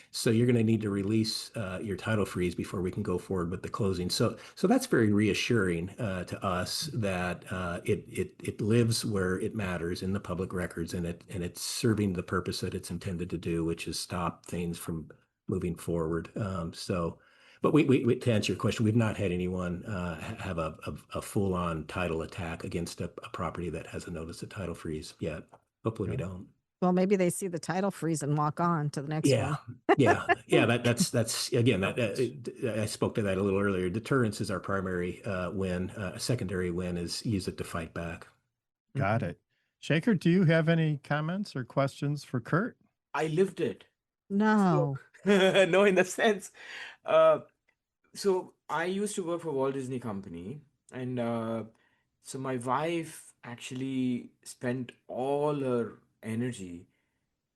So you're going to need to release your title freeze before we can go forward with the closing. So that's very reassuring to us that it lives where it matters in the public records, and it's serving the purpose that it's intended to do, which is stop things from moving forward. But to answer your question, we've not had anyone have a full-on title attack against a property that has a notice of title freeze yet. Hopefully we don't. Well, maybe they see the title freeze and walk on to the next one. Yeah. That's again. I spoke to that a little earlier. Deterrence is our primary win. A secondary win is use it to fight back. Got it. Shekar, do you have any comments or questions for Curt? I lived it. No. No, in the sense. So I used to work for Walt Disney Company, and so my wife actually spent all her energy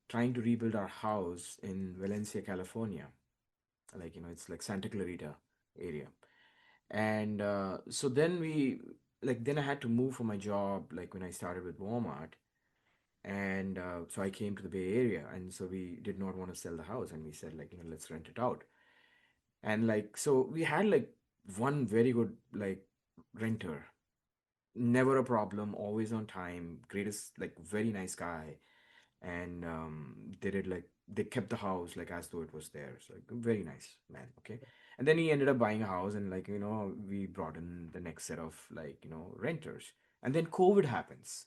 trying to rebuild our house in Valencia, California. Like, it's like Santa Clarita area. And so then I had to move for my job, like when I started with Walmart. And so I came to the Bay Area, and so we did not want to sell the house, and we said, like, let's rent it out. And like, so we had like one very good like renter, never a problem, always on time, greatest, like very nice guy. And they kept the house like as though it was theirs, like very nice man. Okay. And then he ended up buying a house, and like, we brought in the next set of like, renters. And then COVID happens.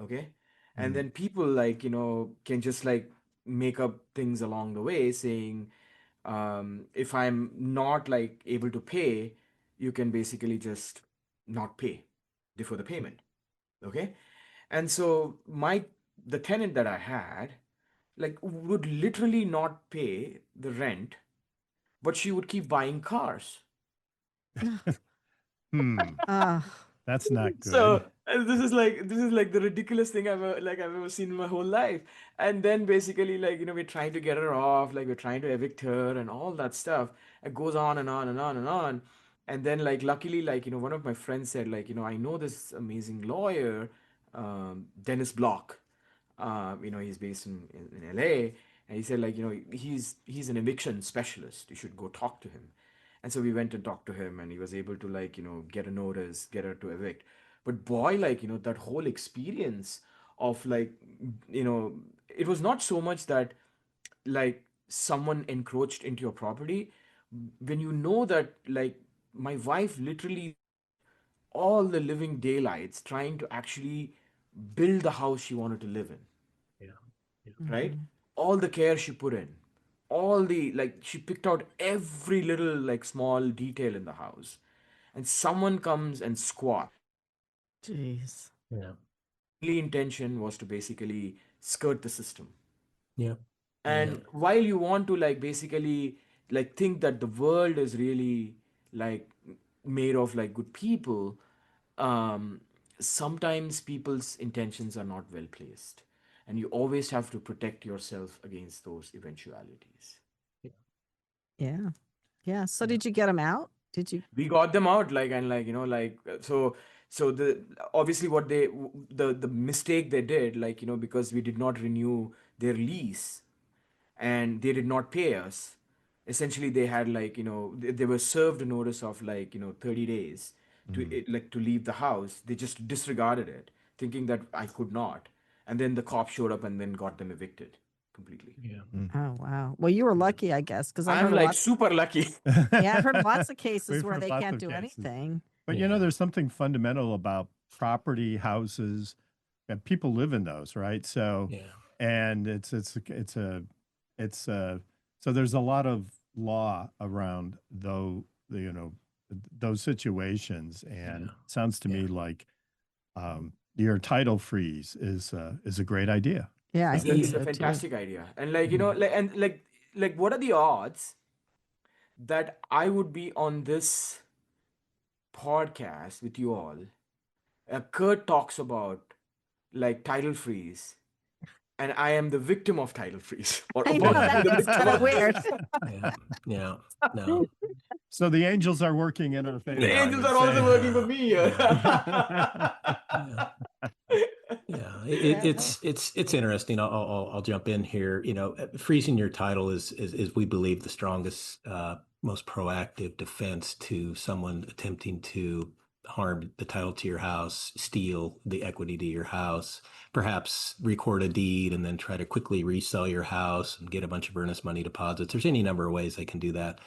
Okay. And then people like, can just like make up things along the way saying, if I'm not like able to pay, you can basically just not pay, defer the payment. Okay. And so the tenant that I had like would literally not pay the rent, but she would keep buying cars. That's not good. So this is like the ridiculous thing I've ever seen in my whole life. And then basically like, we're trying to get her off, like we're trying to evict her and all that stuff. It goes on and on and on and on. And then like luckily like, one of my friends said like, I know this amazing lawyer, Dennis Block. He's based in LA. And he said like, he's an eviction specialist. You should go talk to him. And so we went and talked to him, and he was able to like, get a notice, get her to evict. But boy, like, that whole experience of like, it was not so much that like someone encroached into your property. When you know that like my wife literally all the living daylights trying to actually build the house she wanted to live in. Right? All the care she put in, all the like she picked out every little like small detail in the house, and someone comes and squat. Jeez. Yeah. The only intention was to basically skirt the system. Yeah. And while you want to like basically like think that the world is really like made of like good people, sometimes people's intentions are not well placed, and you always have to protect yourself against those eventualities. Yeah. So did you get them out? Did you? We got them out like, and like, so the obviously what the mistake they did, like, because we did not renew their lease and they did not pay us. Essentially they had like, they were served a notice of like, 30 days to leave the house. They just disregarded it, thinking that I could not. And then the cop showed up and then got them evicted completely. Oh, wow. Well, you were lucky, I guess, because I'm like super lucky. Yeah, I've heard lots of cases We've where heard they lots can't of do cases. anything. But there's something fundamental about property, houses, and people live in those, right? So, and so there's a lot of law around those situations, and it sounds to me like your title freeze is a great idea. Yeah, I think It's so a too. fantastic idea. And like, like, what are the odds that I would be on this podcast with you all? Kurt talks about like title freeze, and I am the victim of title freeze, or I know about to be that the gets victim kind of of weird. Yeah. No. So the angels are working in our favor. The I angels would are also say. working for me here. Yeah, it's interesting. I'll jump in here. Freezing your title is we believe the strongest, most proactive defense to someone attempting to harm the title to your house, steal the equity to your house, perhaps record a deed and then try to quickly resell your house and get a bunch of earnest money deposits. There's any number of ways they can do that.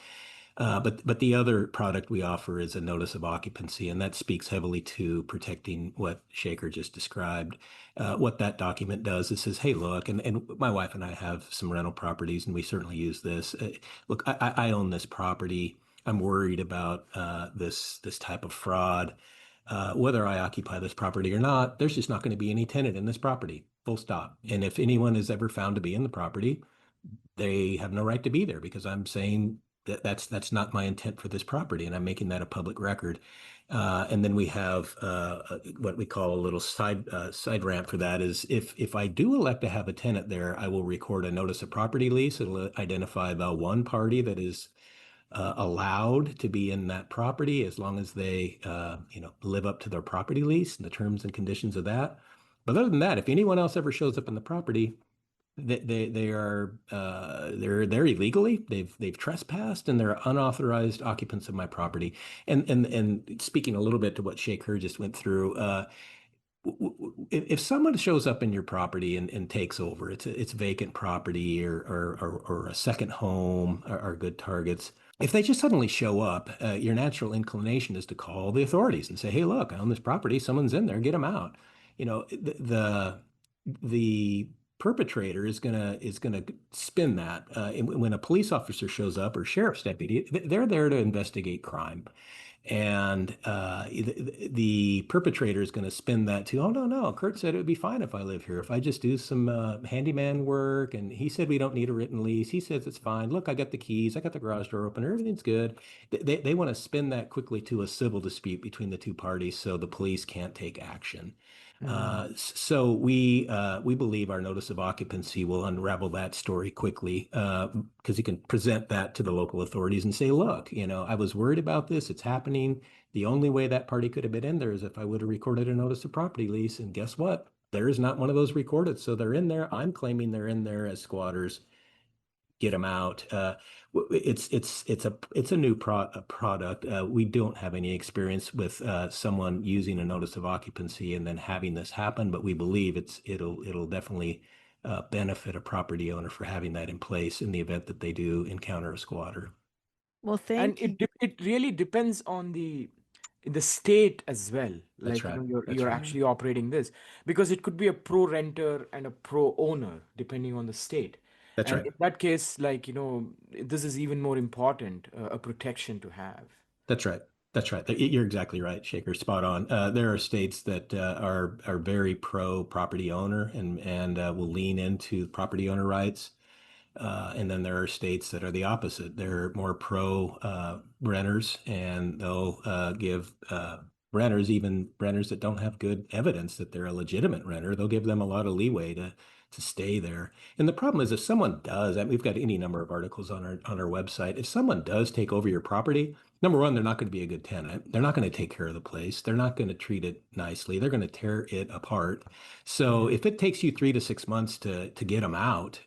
But the other product we offer is a notice of occupancy, and that speaks heavily to protecting what Shekar just described. What that document does is says, hey, look, and my wife and I have some rental properties, and we certainly use this. Look, I own this property. I'm worried about this type of fraud. Whether I occupy this property or not, there's just not going to be any tenant in this property. Full stop. And if anyone is ever found to be in the property, they have no right to be there because I'm saying that's not my intent for this property, and I'm making that a public record. And then we have what we call a little side ramp for that is if I do elect to have a tenant there, I will record a notice of property lease. It'll identify the one party that is allowed to be in that property as long as they live up to their property lease and the terms and conditions of that. But other than that, if anyone else ever shows up in the property, they're illegally, they've trespassed, and they're unauthorized occupants of my property. And speaking a little bit to what Shekar just went through, if someone shows up in your property and takes over, it's vacant property or a second home are good targets. If they just suddenly show up, your natural inclination is to call the authorities and say, "Hey, look, I own this property. Someone's in there. Get them out." The perpetrator is gonna spin that. When a police officer shows up or sheriff's deputy, they're there to investigate crime. And the perpetrator is going to spin that to, oh, no, Kurt said it would be fine if I live here. If I just do some handyman work, and he said we don't need a written lease. He says it's fine. Look, I got the keys. I got the garage door opener. Everything's good. They want to spin that quickly to a civil dispute between the two parties so the police can't take action. So we believe our notice of occupancy will unravel that story quickly because you can present that to the local authorities and say, look, I was worried about this. It's happening. The only way that party could have been in there is if I would have recorded a notice of property lease. And guess what? There is not one of those recorded. So they're in there. I'm claiming they're in there as squatters. Get them out. It's a new product. We don't have any experience with someone using a notice of occupancy and then having this happen, but we believe it'll definitely benefit a property owner for having that in place in the event that they do encounter a squatter. Well, thank you. And it really depends on the state as well. That's Like right. you're actually operating this, because it could be a pro renter and a pro owner depending on the state. That's And right. in that case, like, this is even more important, a protection to have. That's right. That's right. You're exactly right, Shekar. Spot on. There are states that are very pro property owner and will lean into property owner rights. And then there are states that are the opposite. They're more pro renters, and they'll give renters, even renters that don't have good evidence that they're a legitimate renter, they'll give them a lot of leeway to stay there. And the problem is, if someone does, and we've got any number of articles on our website, if someone does take over your property, number one, they're not going to be a good tenant. They're not going to take care of the place. They're not going to treat it nicely. They're going to tear it apart. So if it takes you 3 to 6 months to get them out,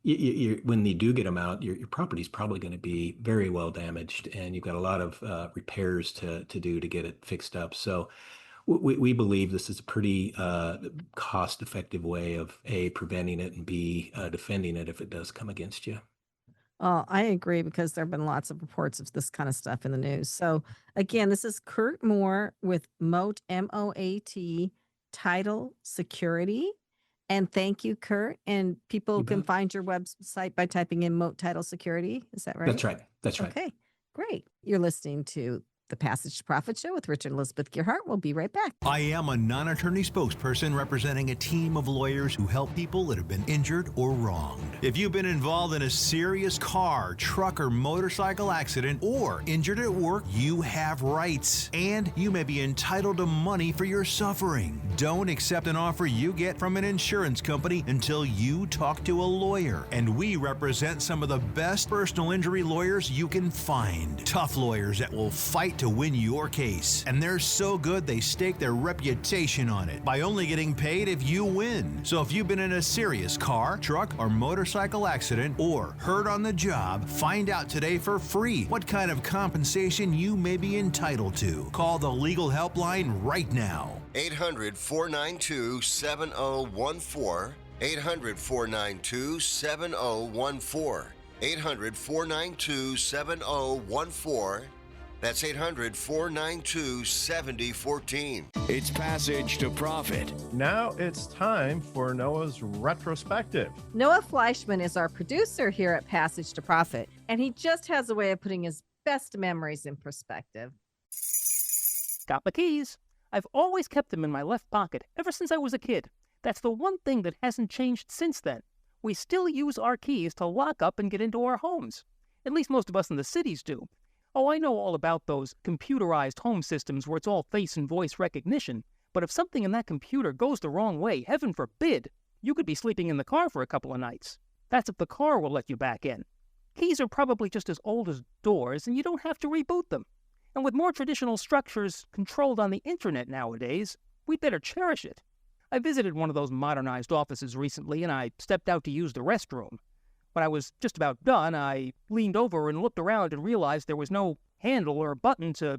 when you do get them out, your property is probably going to be very well damaged, and you've got a lot of repairs to do to get it fixed up. So we believe this is a pretty cost-effective way of A, preventing it, and B, defending it if it does come against you. I agree because there have been lots of reports of this kind of stuff in the news. So again, this is Curt Moore with Moat, M-O-A-T, Title Security. And thank you, Curt. And people You can bet. find your website by typing in Moat Title Security. Is that right? That's right. That's right. Okay, great. You're listening to The Passage to Profit Show with Richard and Elizabeth Gearhart. We'll be right back. I am a non-attorney spokesperson representing a team of lawyers who help people that have been injured or wronged. If you've been involved in a serious car, truck, or motorcycle accident or injured at work, you have rights, and you may be entitled to money for your suffering. Don't accept an offer you get from an insurance company until you talk to a lawyer. And we represent some of the best personal injury lawyers you can find. Tough lawyers that will fight to win your case. And they're so good they stake their reputation on it by only getting paid if you win. So if you've been in a serious car, truck, or motorcycle accident or hurt on the job, find out today for free what kind of compensation you may be entitled to. Call the legal helpline right now. 800-492-7014. 800-492-7014. 800-492-7014. That's 800-492-7014. It's Passage to Profit. Now it's time for Noah's Retrospective. Noah Fleischman is our producer here at Passage to Profit, and he just has a way of putting his best memories in perspective. Got my keys. I've always kept them in my left pocket ever since I was a kid. That's the one thing that hasn't changed since then. We still use our keys to lock up and get into our homes. At least most of us in the cities do. Oh, I know all about those computerized home systems where it's all face and voice recognition, but if something in that computer goes the wrong way, heaven forbid, you could be sleeping in the car for a couple of nights. That's if the car will let you back in. Keys are probably just as old as doors, and you don't have to reboot them. And with more traditional structures controlled on the internet nowadays, we'd better cherish it. I visited one of those modernized offices recently, and I stepped out to use the restroom. When I was just about done, I leaned over and looked around and realized there was no handle or button to,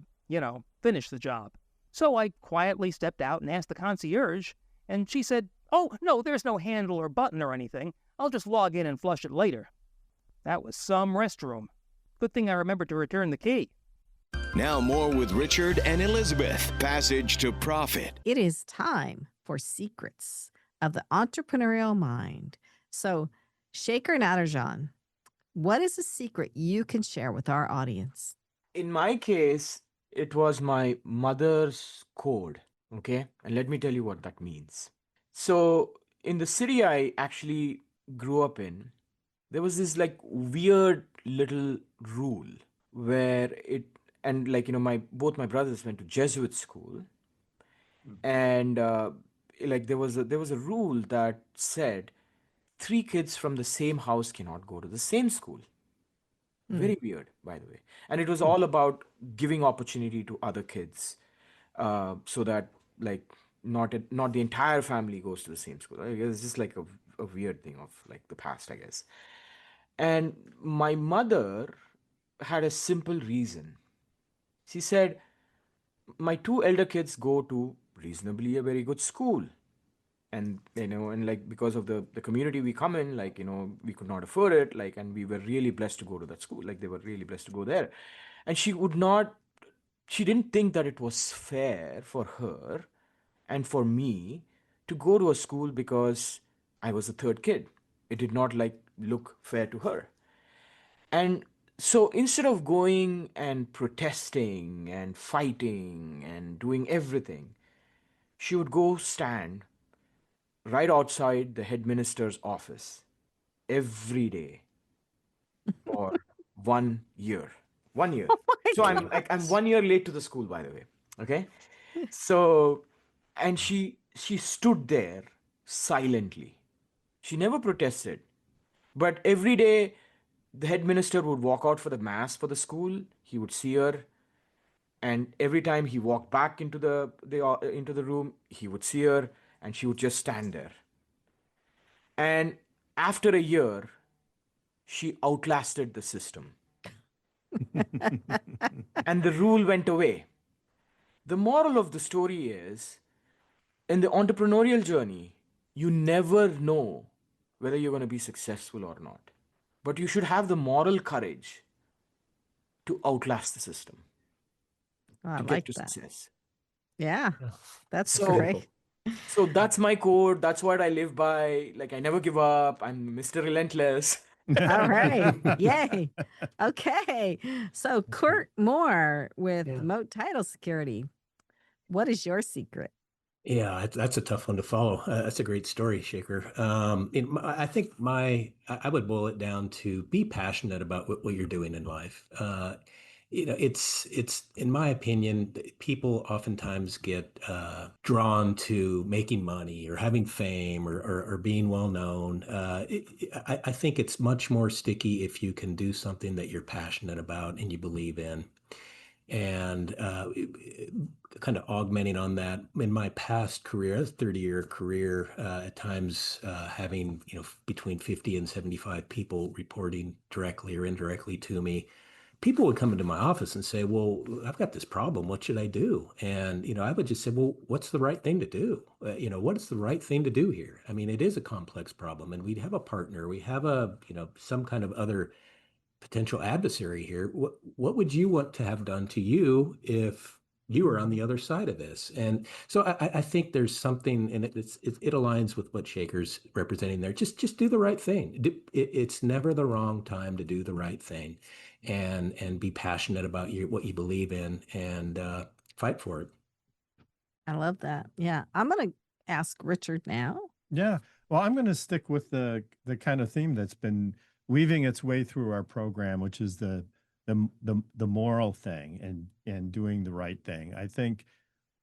finish the job. So I quietly stepped out and asked the concierge, and she said, "Oh, no, there's no handle or button or anything. I'll just log in and flush it later." That was some restroom. Good thing I remembered to return the key. Now more with Richard and Elizabeth. Passage to Profit. It is time for Secrets of the Entrepreneurial Mind. So, Shekar Natarajan, what is a secret you can share with our audience? In my case, it was my mother's code. Okay. And let me tell you what that means. So, in the city I actually grew up in, there was this weird little rule where both my brothers went to Jesuit school. And there was a rule that said 3 kids from the same house cannot go to the same school. Very weird, by the way. And it was all about giving opportunity to other kids, so that not the entire family goes to the same school. It's just a weird thing of the past, I guess. And my mother had a simple reason. She said, my 2 elder kids go to reasonably a very good school. And, because of the community we come in, we could not afford it, and we were really blessed to go to that school. They were really blessed to go there. And she didn't think that it was fair for her and for me to go to a school because I was the 3rd kid. It did not look fair to her. And so instead of going and protesting and fighting and doing everything, she would go stand right outside the headmaster's office every day for 1 year. 1 year. So I'm 1 year late to the school, by the way. Okay. So, and she stood there silently. She never protested, but every day the headmaster would walk out for the mass for the school. He would see her. And every time he walked back into the room, he would see her. And she would just stand there. And after a year, she outlasted the system. And the rule went away. The moral of the story is, in the entrepreneurial journey, you never know whether you're going to be successful or not. But you should have the moral courage to outlast the system. I to like get to that. Success. Yeah, that's So- great. So that's my code. That's what I live by. I never give up. I'm Mr. Relentless. All right. Yay. Okay. So Curt Moore with Moat Title Security. What is your secret? Yeah, that's a tough one to follow. That's a great story, Shaker. I think I would boil it down to be passionate about what you're doing in life. It's in my opinion, people oftentimes get drawn to making money or having fame or being well known. I think it's much more sticky if you can do something that you're passionate about and you believe in. And kind of augmenting on that, in my past career, a 30-year career, at times having between 50 and 75 people reporting directly or indirectly to me, people would come into my office and say, "Well, I've got this problem. What should I do?" And I would just say, "Well, what's the right thing to do? What is the right thing to do here?" I mean, it is a complex problem, and we'd have a partner, we have a some kind of other potential adversary here. What would you want to have done to you if you were on the other side of this? And so I think there's something, and it aligns with what Shaker's representing there. Just do the right thing. It's never the wrong time to do the right thing, and be passionate about what you believe in, and fight for it. I love that. Yeah. I'm going to ask Richard now. Yeah. Well, I'm going to stick with the kind of theme that's been weaving its way through our program, which is the moral thing and doing the right thing. I think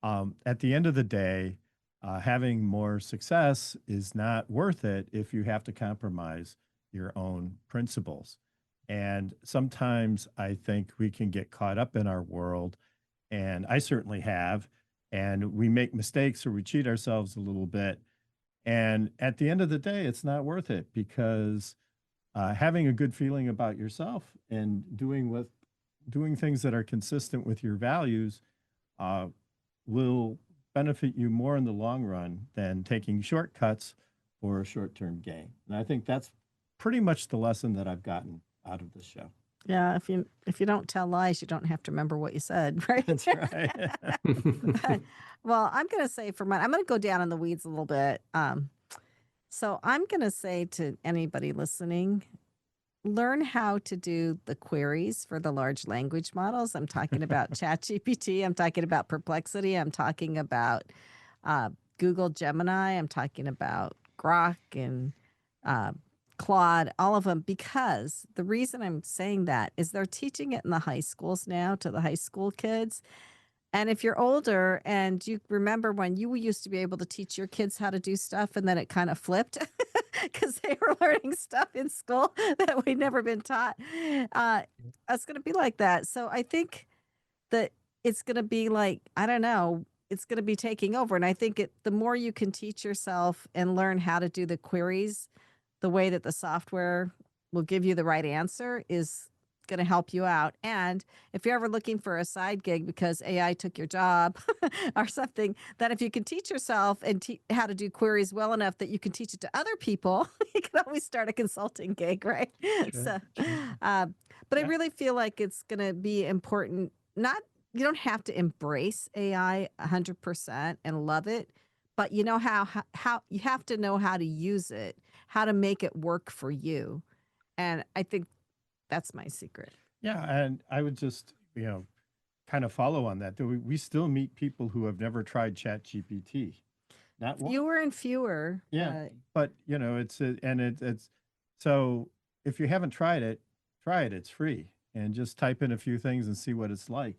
at the end of the day, having more success is not worth it if you have to compromise your own principles. And sometimes I think we can get caught up in our world, and I certainly have, and we make mistakes or we cheat ourselves a little bit. And at the end of the day, it's not worth it, because having a good feeling about yourself and doing things that are consistent with your values will benefit you more in the long run than taking shortcuts or a short-term gain. And I think that's pretty much the lesson that I've gotten out of this show. Yeah, if you don't tell lies, you don't have to remember what you said, right? That's right. Well, I'm going to say for mine, I'm going to go down in the weeds a little bit. So I'm going to say to anybody listening, learn how to do the queries for the large language models. I'm talking about ChatGPT. I'm talking about Perplexity. I'm talking about Google Gemini. I'm talking about Grok and Claude, all of them, because the reason I'm saying that is they're teaching it in the high schools now to the high school kids. And if you're older and you remember when you used to be able to teach your kids how to do stuff and then it kind of flipped because they were learning stuff in school that we'd never been taught, it's going to be like that. So I think that it's going to be like, I don't know, it's going to be taking over. And I think the more you can teach yourself and learn how to do the queries, the way that the software will give you the right answer is going to help you out. And if you're ever looking for a side gig because AI took your job or something, that if you can teach yourself and how to do queries well enough that you can teach it to other people, you can always start a consulting gig, right? Sure. But I really feel like it's going to be important. You don't have to embrace AI 100% and love it, but you know how you have to know how to use it, how to make it work for you. And I think that's my secret. Yeah, and I would just, kind of follow on that. We still meet people who have never tried ChatGPT. Not fewer and fewer. Yeah, but it's so if you haven't tried it, try it. It's free, and just type in a few things and see what it's like.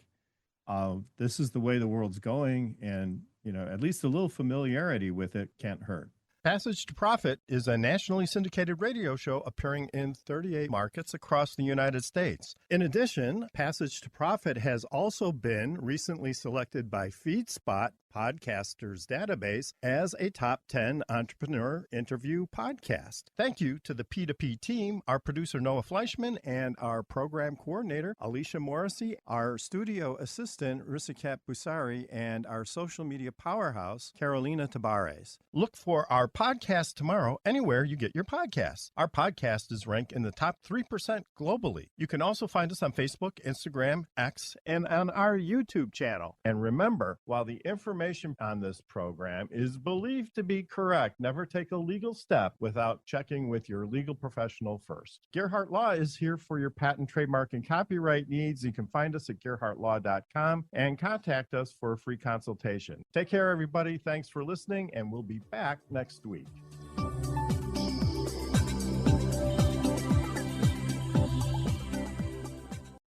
This is the way the world's going, and at least a little familiarity with it can't hurt. Passage to Profit is a nationally syndicated radio show appearing in 38 markets across the United States. In addition, Passage to Profit has also been recently selected by FeedSpot Podcasters Database as a top 10 entrepreneur interview podcast. Thank you to the P2P team, our producer Noah Fleischman, and our program coordinator Alicia Morrissey, our studio assistant Risikat Busari, and our social media powerhouse Carolina Tabares. Look for our podcast tomorrow anywhere you get your podcasts. Our podcast is ranked in the top 3% globally. You can also find us on Facebook, Instagram, X, and on our YouTube channel. And remember, while the information information on this program is believed to be correct. Never take a legal step without checking with your legal professional first. Gearhart Law is here for your patent, trademark, and copyright needs. You can find us at gearhartlaw.com and contact us for a free consultation. Take care, everybody. Thanks for listening, and we'll be back next week.